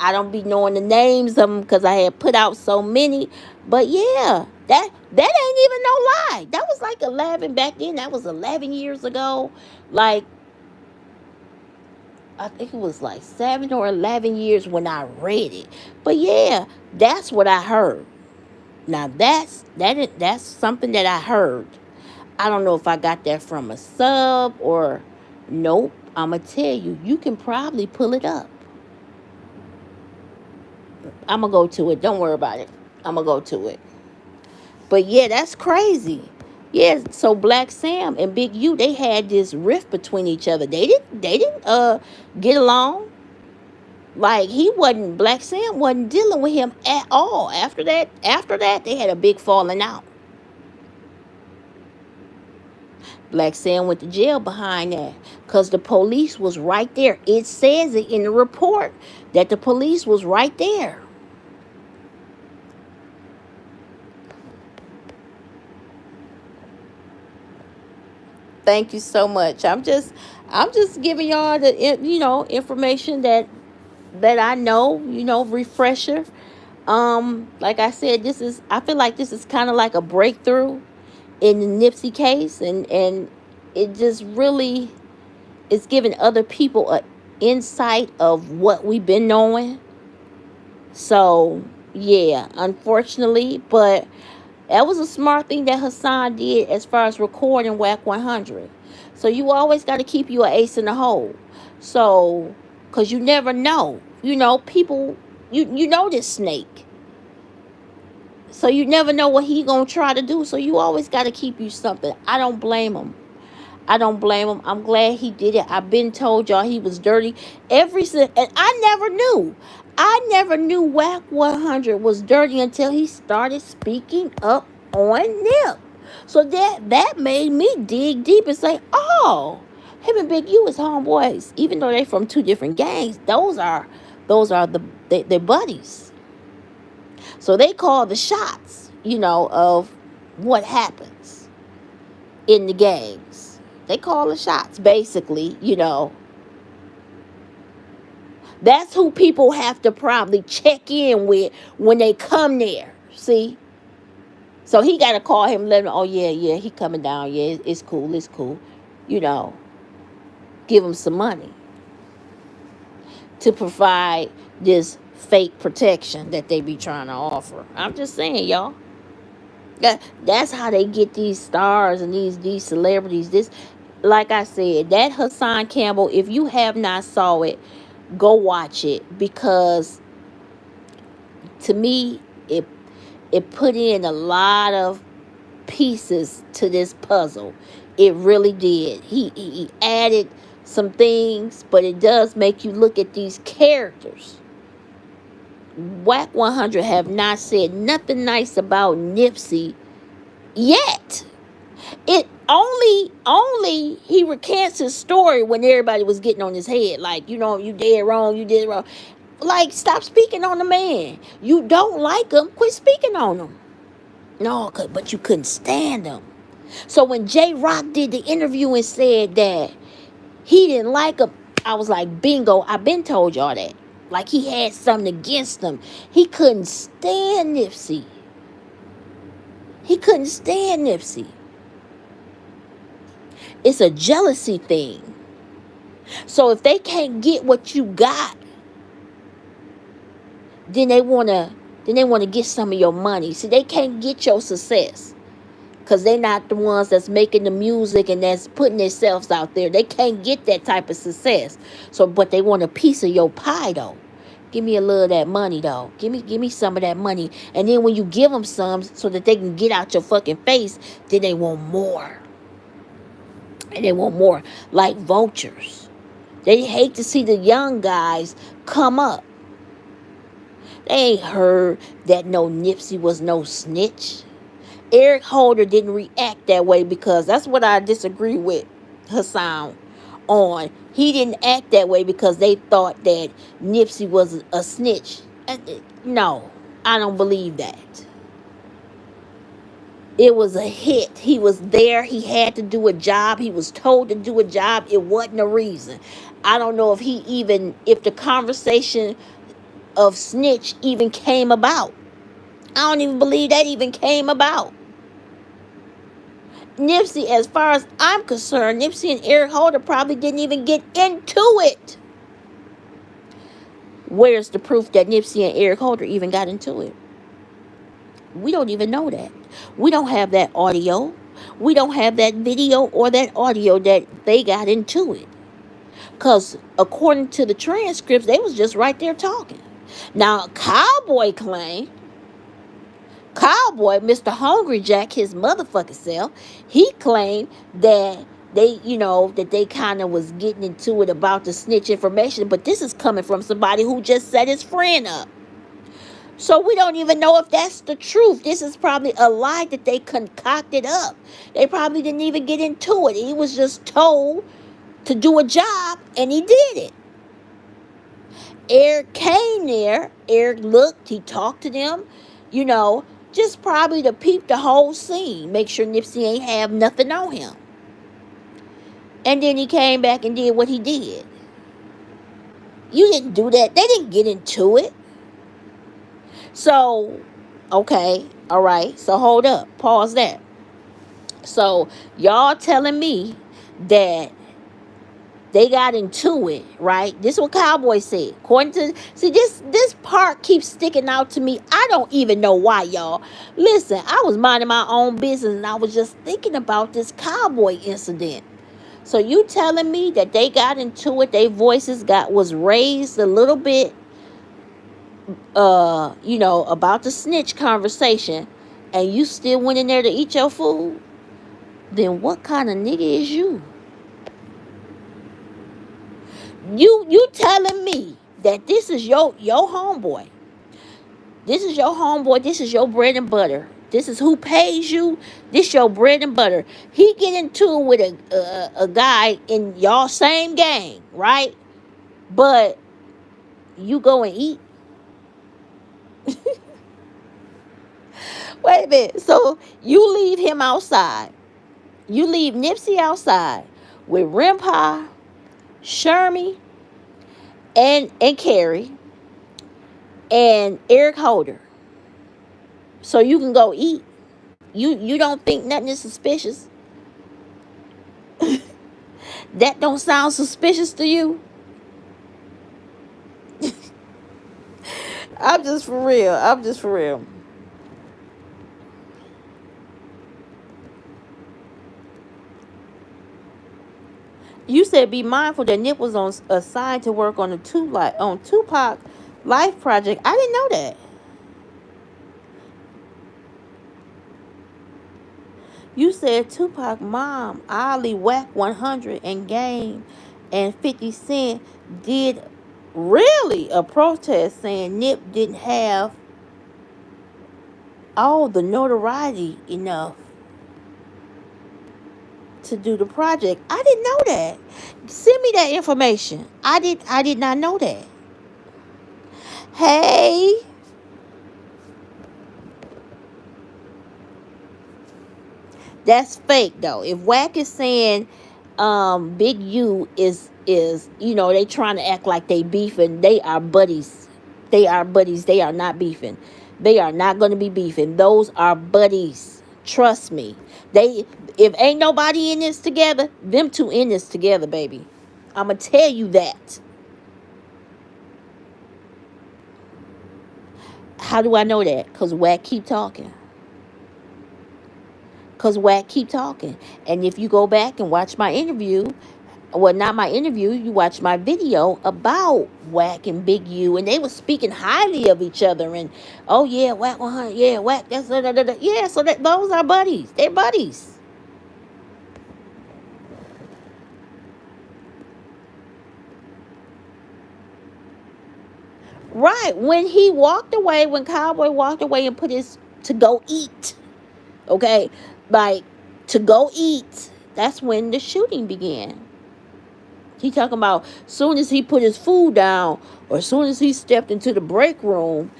I don't be knowing the names of them because I had put out so many. But yeah, that ain't even no lie. That was like 11 back then. That was 11 years ago. Like, I think it was like 7 or 11 years when I read it. But yeah, that's what I heard. Now that's something that I heard. I don't know if I got that from a sub or nope. I'ma tell you, you can probably pull it up. I'ma go to it. Don't worry about it. I'ma go to it. But yeah, that's crazy. Yeah, so Black Sam and Big U, they had this rift between each other. They didn't get along. Like Black Sam wasn't dealing with him at all. After that, they had a big falling out. Black Sam went to jail behind that because the police was right there. It says it in the report that the police was right there. Thank you so much. I'm just giving y'all the information that I know, refresher. Like I said, I feel like this is kind of like a breakthrough in the Nipsey case, and it just really is giving other people a insight of what we've been knowing. So yeah, unfortunately, but that was a smart thing that Hassan did as far as recording Whack 100. So you always got to keep you an ace in the hole. So, because you never know. People, you know this snake. So you never know what he going to try to do. So you always got to keep you something. I don't blame him. I'm glad he did it. I've been told y'all he was dirty. And I never knew Whack 100 was dirty until he started speaking up on Nip. So that made me dig deep and say, oh, him and Big U is homeboys. Even though they from two different gangs, those are their buddies. So they call the shots, of what happens in the gangs. They call the shots, basically, That's who people have to probably check in with when they come there. See? So he got to call him, let him, oh, yeah, he coming down. Yeah, it's cool. Give him some money to provide this fake protection that they be trying to offer. I'm just saying, y'all. That's how they get these stars and these celebrities. Like I said, that Hassan Campbell, if you have not saw it, go watch it, because to me it put in a lot of pieces to this puzzle. It really did. He added some things, but it does make you look at these characters. Whack 100 have not said nothing nice about Nipsey yet. It only he recants his story when everybody was getting on his head, like, you did wrong, you did wrong. Like, stop speaking on the man. You don't like him, quit speaking on him. No, but you couldn't stand him. So when J Rock did the interview and said that he didn't like him, I was like, bingo, I've been told y'all that. Like, he had something against him. He couldn't stand Nipsey. It's a jealousy thing. So if they can't get what you got, then they wanna get some of your money. See, they can't get your success, because they're not the ones that's making the music and that's putting themselves out there. They can't get that type of success. So, but they want a piece of your pie, though. Give me a little of that money, though. Give me some of that money. And then when you give them some so that they can get out your fucking face, then they want more. And they want more, like vultures. They hate to see the young guys come up. They ain't heard that no Nipsey was no snitch. Eric Holder didn't react that way, because that's what I disagree with Hassan on. He didn't act that way because they thought that Nipsey was a snitch. No, I don't believe that. It was a hit. He was there. He had to do a job. He was told to do a job. It wasn't a reason. I don't know if if the conversation of snitch even came about. I don't even believe that even came about. Nipsey, as far as I'm concerned, Nipsey and Eric Holder probably didn't even get into it. Where's the proof that Nipsey and Eric Holder even got into it? We don't even know that. We don't have that audio. We don't have that video or that audio that they got into it. Because according to the transcripts, they was just right there talking. Now, Cowboy, Mr. Hungry Jack, his motherfucking self, he claimed that that they kind of was getting into it about the snitch information, but this is coming from somebody who just set his friend up. So we don't even know if that's the truth. This is probably a lie that they concocted up. They probably didn't even get into it. He was just told to do a job, and he did it. Eric came there. Eric looked. He talked to them, just probably to peep the whole scene, make sure Nipsey ain't have nothing on him. And then he came back and did what he did. You didn't do that. They didn't get into it. So, okay, all right. So hold up. Pause that. So y'all telling me that they got into it, right? This is what Cowboy said. According to this part keeps sticking out to me. I don't even know why, y'all. Listen, I was minding my own business and I was just thinking about this Cowboy incident. So you telling me that they got into it, their voices was raised a little bit, about the snitch conversation, and you still went in there to eat your food? Then what kind of nigga is you? You telling me that this is your homeboy. This is your homeboy. This is your bread and butter. This is who pays you. This your bread and butter. He get into it with a guy in y'all same gang, right? But you go and eat. Wait a minute. So you leave him outside. You leave Nipsey outside with Rimpa, Shermy, and Carrie, and Eric Holder. So you can go eat. You don't think nothing is suspicious? That don't sound suspicious to you? I'm just for real. You said be mindful that Nip was assigned to work on Tupac Life Project. I didn't know that. You said Tupac mom, Ali, Whack 100, and Game, and 50 Cent did really a protest saying Nip didn't have all the notoriety enough to do the project. I didn't know that. Send me that information. I did not know that. Hey. That's fake though. If Wack is saying Big U is they trying to act like they beefing, they are buddies. They are buddies. They are not beefing. They are not going to be beefing. Those are buddies. Trust me. If ain't nobody in this together, them two in this together, baby. I'm going to tell you that. How do I know that? Because Wack keep talking. And if you go back and watch my interview, well, not my interview, you watch my video about Wack and Big U, and they were speaking highly of each other, and oh yeah, Wack 100, yeah, Wack, that's yeah, so those are buddies. They're buddies. Right. When Cowboy walked away and put his to go eat, okay, like to go eat, that's when the shooting began. He talking about soon as he put his food down, or soon as he stepped into the break room,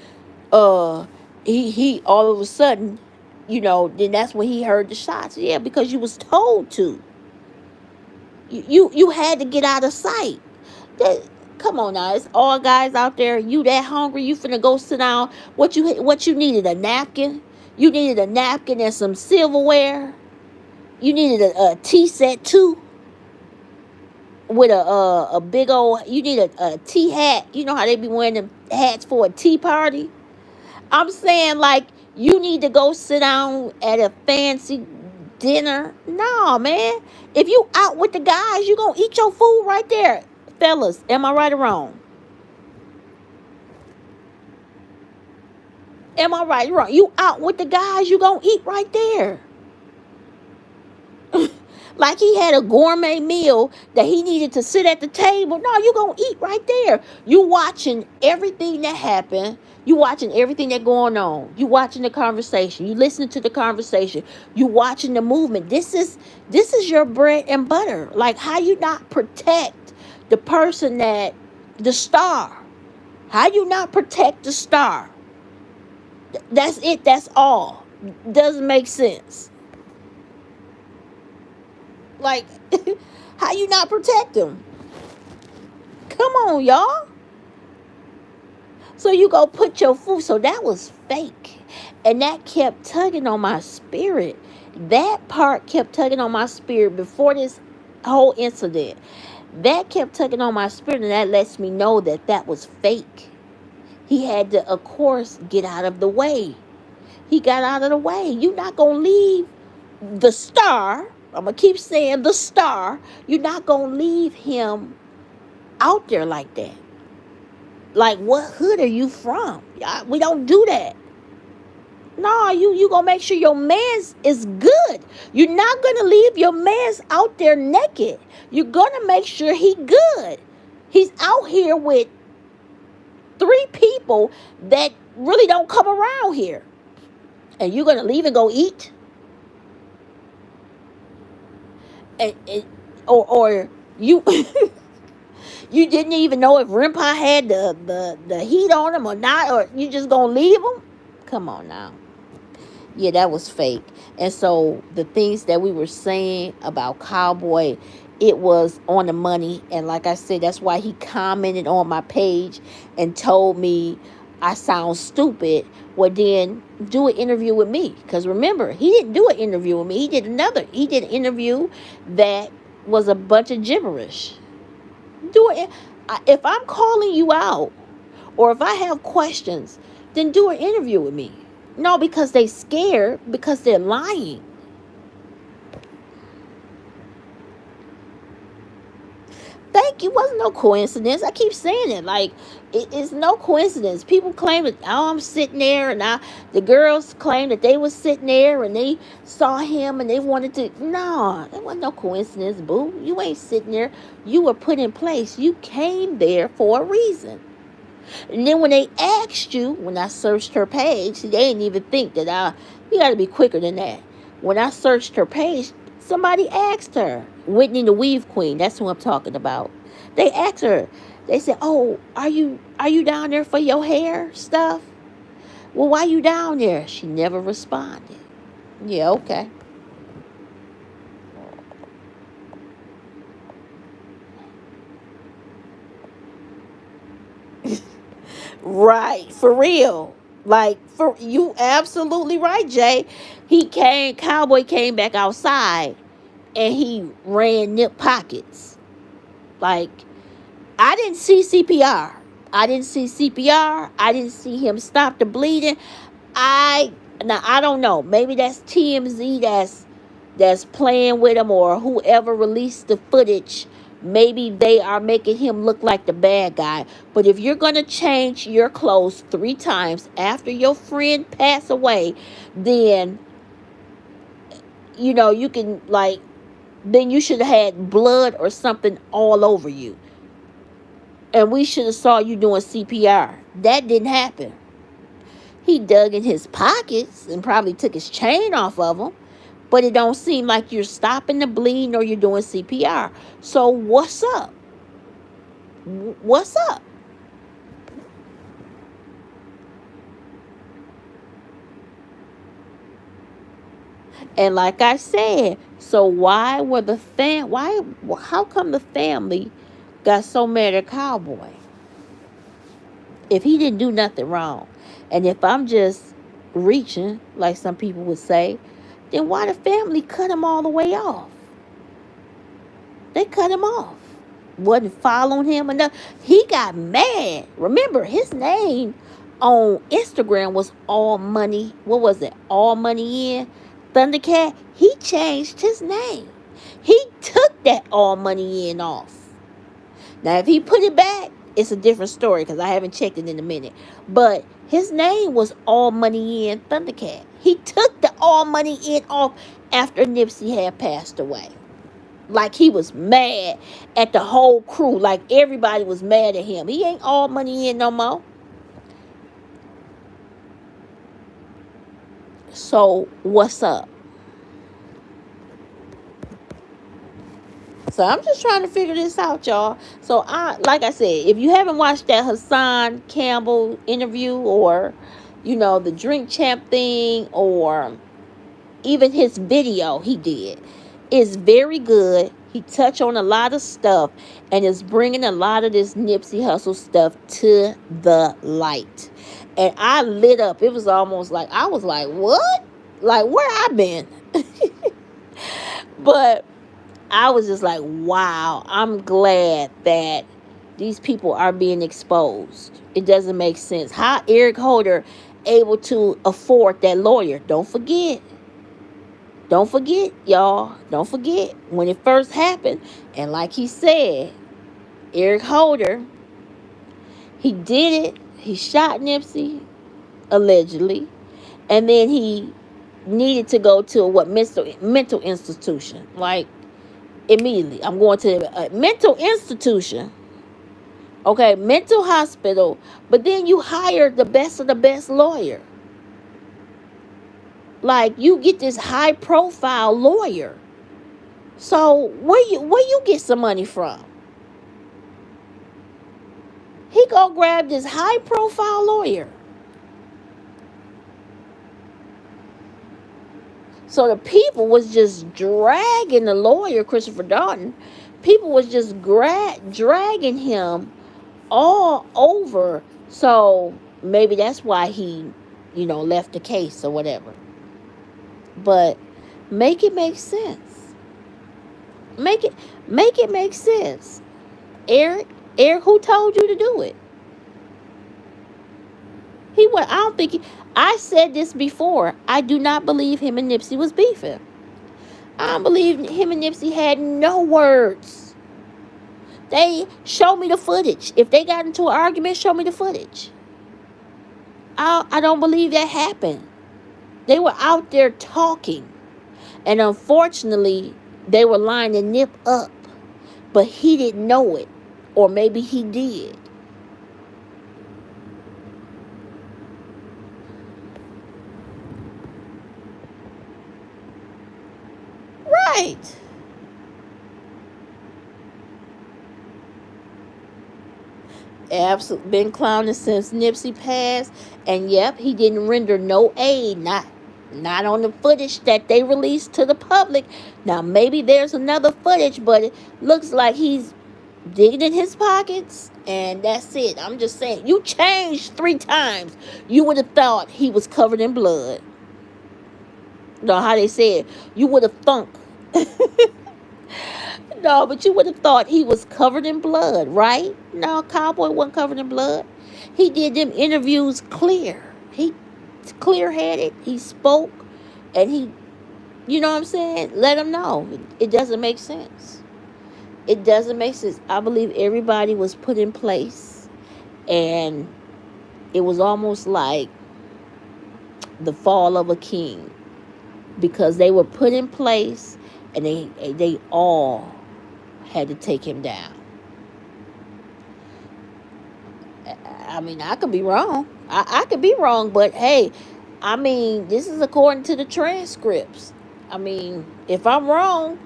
he all of a sudden, then that's when he heard the shots. Yeah, because you was told to. You had to get out of sight. Come on now, it's all guys out there. You that hungry? You finna go sit down? What you needed? A napkin? You needed a napkin and some silverware. You needed a tea set too, with a big old. You need a tea hat. You know how they be wearing them hats for a tea party. I'm saying, like, you need to go sit down at a fancy dinner. No, man. If you out with the guys, you gonna eat your food right there. Fellas, am I right or wrong? Am I right or wrong? You out with the guys, you gonna eat right there. Like he had a gourmet meal that he needed to sit at the table. No, you're going to eat right there. You watching everything that happened. You watching everything that going on. You watching the conversation. You listening to the conversation. You watching the movement. This is your bread and butter. Like, how you not protect the person the star? How you not protect the star? That's it. That's all. Doesn't make sense. Like, how you not protect them? Come on, y'all. So you go put your food. So that was fake. And that kept tugging on my spirit. That part kept tugging on my spirit before this whole incident. That kept tugging on my spirit, and that lets me know that was fake. He had to, of course, get out of the way. He got out of the way. You're not going to leave the star. I'm going to keep saying the star. You're not going to leave him out there like that. Like, what hood are you from? We don't do that. No, you going to make sure your man's is good. You're not going to leave your man's out there naked. You're going to make sure he good. He's out here with 3 people that really don't come around here. And you're going to leave and go eat? Or you you didn't even know if Rimpa had the heat on him or not, or you just going to leave him? Come on now. Yeah, that was fake. And so the things that we were saying about Cowboy, it was on the money. And like I said, that's why he commented on my page and told me I sound stupid. Well, then do an interview with me. Because remember, he didn't do an interview with me. He did an interview that was a bunch of gibberish. Do it. If I'm calling you out, or if I have questions, then do an interview with me. No, because they scared, because they're lying. Thank you. Wasn't no coincidence. I keep saying it. Like, it's no coincidence. People claim that, oh, I'm sitting there, and the girls claim that they was sitting there and they saw him and they wanted to. No, that wasn't no coincidence, boo. You ain't sitting there. You were put in place. You came there for a reason. And then when they asked you, when I searched her page, they didn't even think that you got to be quicker than that. When I searched her page, somebody asked her, Whitney the Weave Queen, that's who I'm talking about. They asked her, they said, oh, are you down there for your hair stuff? Well, why you down there? She never responded. Yeah, okay. Right, for real. Like, for you, absolutely right, Jay. Cowboy came back outside and he ran nip pockets. Like, I didn't see CPR. I didn't see him stop the bleeding. I don't know. Maybe that's TMZ that's playing with him, or whoever released the footage. Maybe they are making him look like the bad guy. But if you're going to change your clothes 3 times after your friend passed away, then, you can, like, then you should have had blood or something all over you. And we should have saw you doing CPR. That didn't happen. He dug in his pockets and probably took his chain off of him. But it don't seem like you're stopping the bleeding or you're doing CPR. So what's up? What's up? And like I said, so how come the family got so mad at Cowboy? If he didn't do nothing wrong. And if I'm just reaching, like some people would say, then why the family cut him all the way off? They cut him off. Wasn't following him enough. He got mad. Remember, his name on Instagram was All Money. What was it? All Money In. Thundercat. He changed his name. He took that All Money In off. Now, if he put it back, it's a different story because I haven't checked it in a minute. But his name was All Money In Thundercat. He took the All Money In off after Nipsey had passed away. Like he was mad at the whole crew. Like everybody was mad at him. He ain't all money in no more. So what's up? So I'm just trying to figure this out, y'all. So like I said, if you haven't watched that Hassan Campbell interview, or the drink champ thing, or even his video he did, is very good. He touched on a lot of stuff and is bringing a lot of this Nipsey Hussle stuff to the light. And I lit up. It was almost like I was like, what? Like, where I been? But I was just like, wow, I'm glad that these people are being exposed. It doesn't make sense. How Eric Holder able to afford that lawyer? Don't forget, y'all. Don't forget when it first happened. And like he said, Eric Holder, he did it. He shot Nipsey, allegedly. And then he needed to go to what mental institution. Like, immediately, I'm going to a mental institution. Okay, mental hospital. But then you hire the best of the best lawyer. Like, you get this high profile lawyer. So where you get some money from? He go grab this high profile lawyer. So the people was just dragging the lawyer, Christopher Darden. People was just dragging him all over. So maybe that's why he, left the case or whatever. But make it make sense. Make it make sense. Eric, who told you to do it? I don't think I said this before. I do not believe him and Nipsey was beefing. I don't believe him and Nipsey had no words. They show me the footage. If they got into an argument, show me the footage. I don't believe that happened. They were out there talking. And unfortunately, they were lining Nip up. But he didn't know it. Or maybe he did. Right. Absolutely been clowning since Nipsey passed. And yep, he didn't render no aid. Not on the footage that they released to the public. Now maybe there's another footage, but it looks like he's digging in his pockets, and that's it. I'm just saying, you changed 3 times. You would have thought he was covered in blood. No, how they said, you would have thunk. No, but you would have thought he was covered in blood, right? No, Cowboy wasn't covered in blood. He did them interviews clear. He clear-headed. He spoke, and he, you know what I'm saying? Let him know. It doesn't make sense. It doesn't make sense. I believe everybody was put in place, and it was almost like the fall of a king, because they were put in place, and they all had to take him down. I mean, I could be wrong. I could be wrong, but hey, I mean, this is according to the transcripts. I mean, if I'm wrong,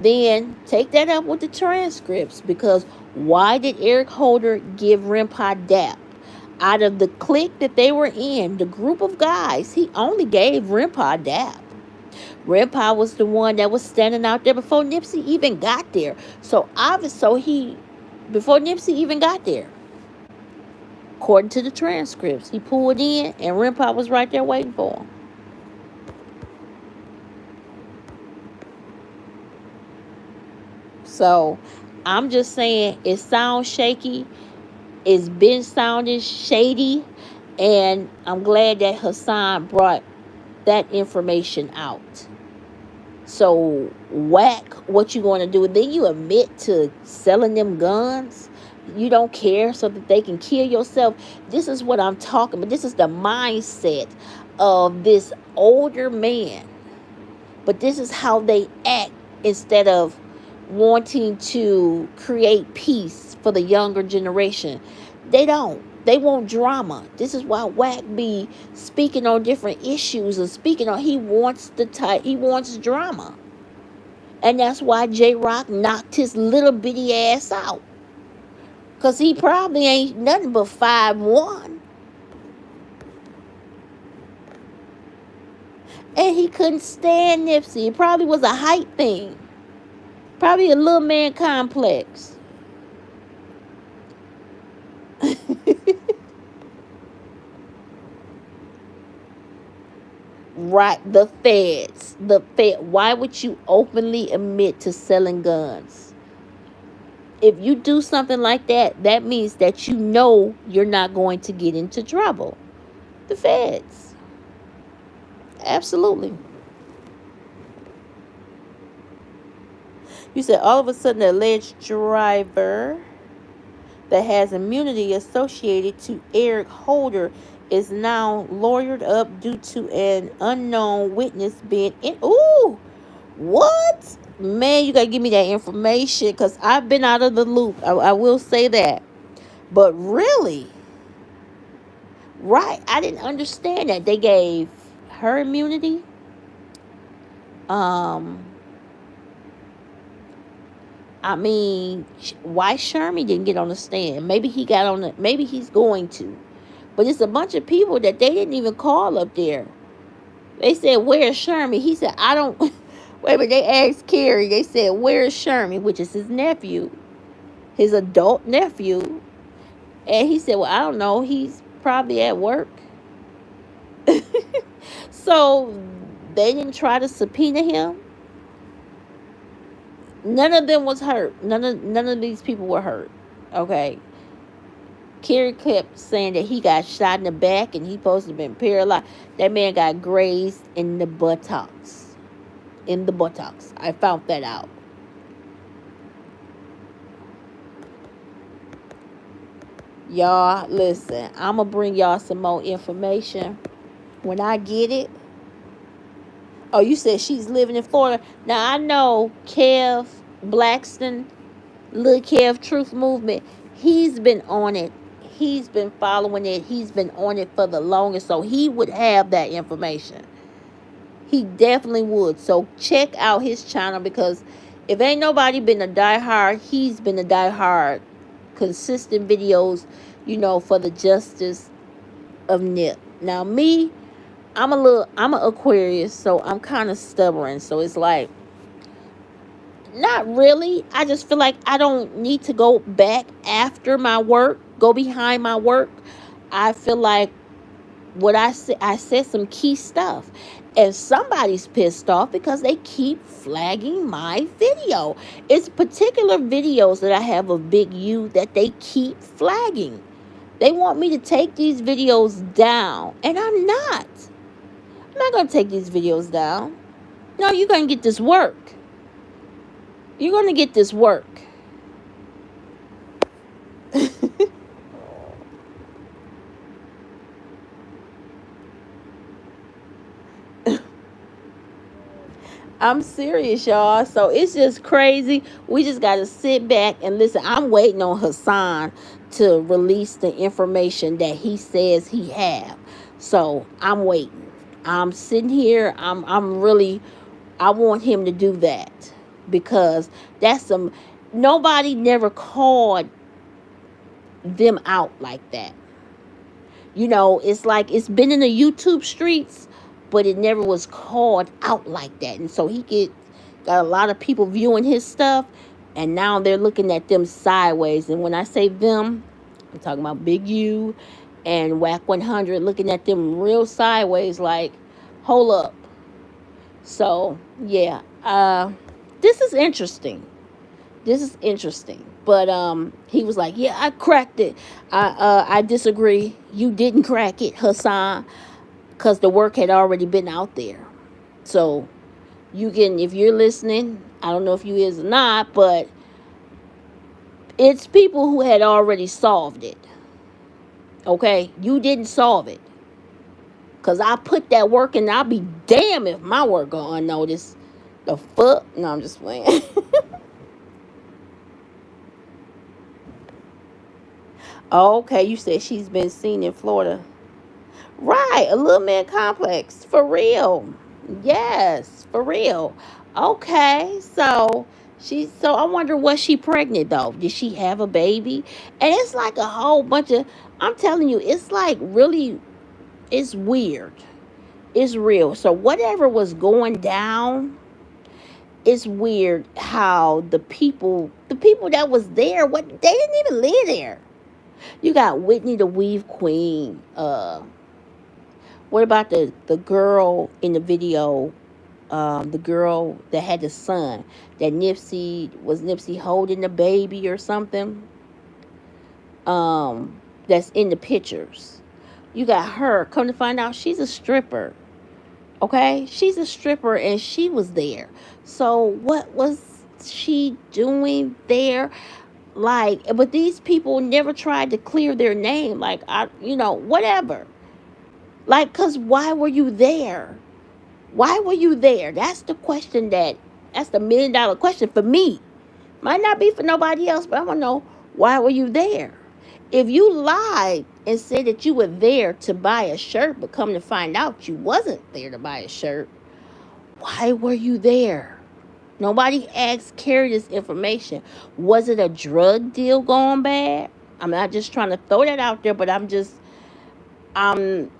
then take that up with the transcripts, because why did Eric Holder give Rimpa dap? Out of the clique that they were in, the group of guys, he only gave Rimpa dap. Rimpa was the one that was standing out there before Nipsey even got there. So obviously, before Nipsey even got there, according to the transcripts, he pulled in and Rimpa was right there waiting for him. So I'm just saying, it sounds shaky. It's been sounding shady. And I'm glad that Hassan brought that information out. So whack, what you going to do? Then you admit to selling them guns. You don't care so that they can kill yourself. This is what I'm talking about. This is the mindset of this older man. But this is how they act instead of wanting to create peace for the younger generation. They don't. They want drama. This is why Wack be speaking on different issues and speaking on. He wants he wants drama, and that's why J Rock knocked his little bitty ass out. Cause he probably ain't nothing but 5'1", and he couldn't stand Nipsey. It probably was a height thing. Probably a little man complex. Right, the feds. Why would you openly admit to selling guns? If you do something like that, that means that you know you're not going to get into trouble. The feds. Absolutely. You said all of a sudden the alleged driver that has immunity associated to Eric Holder is now lawyered up due to an unknown witness being in. Ooh, what? Man, you gotta give me that information, because I've been out of the loop. I will say that. But really, right, I didn't understand that. They gave her immunity. I mean, why Shermy didn't get on the stand? Maybe he got on the, maybe he's going to. But it's a bunch of people that they didn't even call up there. They said, where's Shermy? He said, I don't. Wait a minute, they asked Kerry. They said, where's Shermy? Which is his nephew, his adult nephew. And he said, well, I don't know. He's probably at work. So they didn't try to subpoena him. None of them was hurt. None of these people were hurt. Okay. Kerry kept saying that he got shot in the back and he supposed to have been paralyzed. That man got grazed in the buttocks. In the buttocks. I found that out. Y'all, listen. I'm going to bring y'all some more information when I get it. Oh, you said she's living in Florida. Now, I know Kev Blackston, Lil Kev Truth Movement, he's been on it. He's been following it. He's been on it for the longest. So he would have that information. He definitely would. So check out his channel, because if ain't nobody been a diehard, he's been a diehard. Consistent videos, for the justice of Nip. Now, me, I'm an Aquarius, so I'm kind of stubborn. So it's like, not really. I just feel like I don't need to go back after my work, go behind my work. I feel like what I said some key stuff. And somebody's pissed off because they keep flagging my video. It's particular videos that I have of Big U that they keep flagging. They want me to take these videos down, and I'm not. I'm not going to take these videos down. No, you're going to get this work. You're going to get this work. I'm serious, y'all. So it's just crazy. We just got to sit back and listen. I'm waiting on Hassan to release the information that he says he have. So I'm waiting. I'm sitting here. I'm really, I want him to do that, because that's nobody never called them out like that. It's like it's been in the YouTube streets, but it never was called out like that. And so he got a lot of people viewing his stuff, and now they're looking at them sideways. And when I say them, I'm talking about Big U and Whack 100, looking at them real sideways, like, hold up. So, yeah, this is interesting. But he was like, yeah, I cracked it. I disagree. You didn't crack it, Hassan, because the work had already been out there. So you can, if you're listening, I don't know if you is or not, but it's people who had already solved it. Okay? You didn't solve it. Because I put that work in, I'll be damned if my work go unnoticed. The fuck? No, I'm just playing. Okay, you said she's been seen in Florida. Right, a little man complex. For real. Yes, for real. Okay, so I wonder, was she pregnant though? Did she have a baby? And it's like a whole bunch of, I'm telling you, it's like really, it's weird. It's real. So whatever was going down, it's weird how the people that was there, what, they didn't even live there. You got Whitney the Weave Queen. What about the girl in the video? The girl that had the son, that Nipsey holding the baby or something. That's in the pictures. You got her. Come to find out, she's a stripper. Okay, she's a stripper, and she was there. So what was she doing there? Like, but these people never tried to clear their name. Like, whatever. Like, cause why were you there? Why were you there? That's the question that's the $1 million question for me. Might not be for nobody else, but I want to know, why were you there? If you lied and said that you were there to buy a shirt, but come to find out you wasn't there to buy a shirt, why were you there? Nobody asked Carrie this information. Was it a drug deal going bad? I'm not just trying to throw that out there, but I'm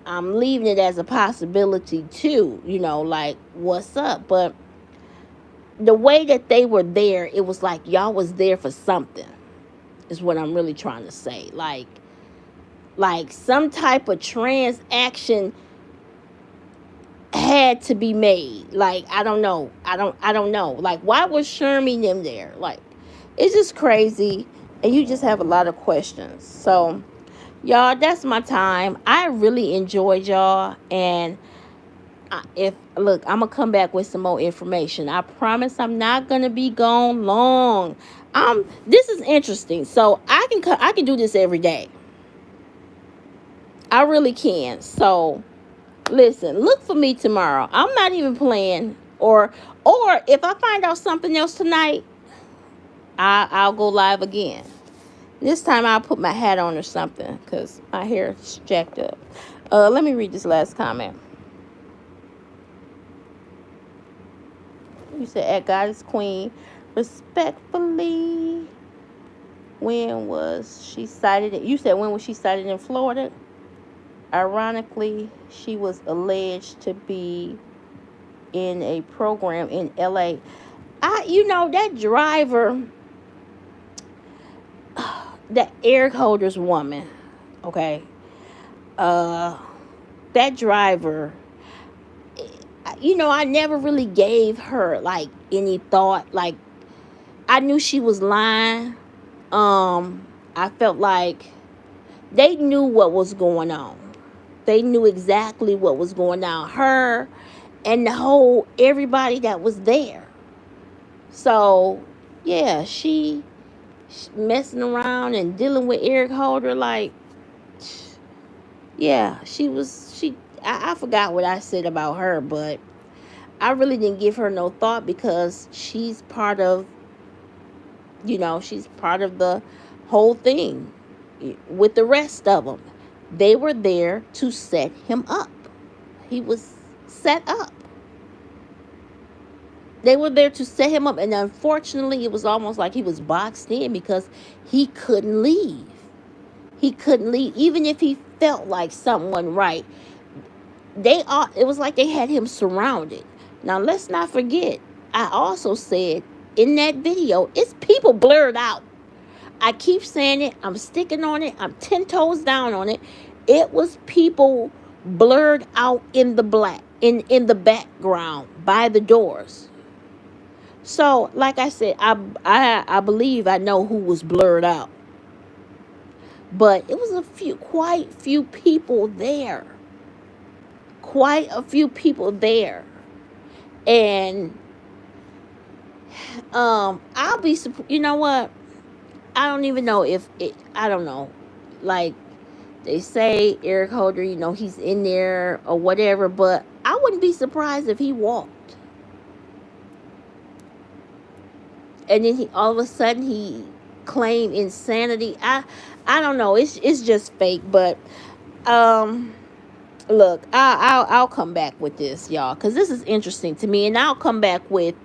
leaving it as a possibility too, like, what's up? But the way that they were there, it was like y'all was there for something, is what I'm really trying to say. Like some type of transaction had to be made. Like, I don't know. I don't know. Like, why was Shermy them there? Like, it's just crazy, and you just have a lot of questions. So, y'all, that's my time. I really enjoyed y'all, and if look, I'm gonna come back with some more information. I promise I'm not gonna be gone long. This is interesting. So I can do this every day. I really can. So listen, look for me tomorrow. I'm not even playing. Or if I find out something else tonight, I'll go live again. This time I'll put my hat on or something, because my hair is jacked up. Let me read this last comment. You said, at Goddess Queen, respectfully, when was she cited? You said, when was she cited in Florida? Ironically, she was alleged to be in a program in LA. That driver, that Eric Holder's woman, okay? That driver, I never really gave her like any thought. Like, I knew she was lying. I felt like they knew what was going on. They knew exactly what was going on. Her and everybody that was there. So, yeah, she messing around and dealing with Eric Holder. Like, yeah, I forgot what I said about her, but I really didn't give her no thought, because she's part of the whole thing with the rest of them. They were there to set him up. He was set up. They were there to set him up, and unfortunately, it was almost like he was boxed in, because he couldn't leave. He couldn't leave, even if he felt like something wasn't right. It was like they had him surrounded. Now, let's not forget, I also said in that video, it's people blurred out. I keep saying it. I'm sticking on it. I'm 10 toes down on it. It was people blurred out in the black, in the background by the doors. So, like I said, I believe I know who was blurred out. But it was quite few people there. Quite a few people there. And I'll be, you know what? I don't even know I don't know. Like, they say Eric Holder, he's in there or whatever, but I wouldn't be surprised if he walked. And then all of a sudden he claim insanity. I don't know. It's just fake. But um, look, I'll come back with this, y'all, because this is interesting to me, and I'll come back with.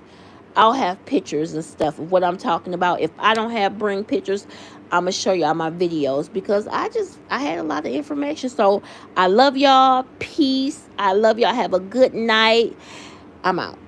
I'll have pictures and stuff of what I'm talking about. If I don't have bring pictures, I'm gonna show y'all my videos because I had a lot of information. So I love y'all. Peace. I love y'all. Have a good night. I'm out.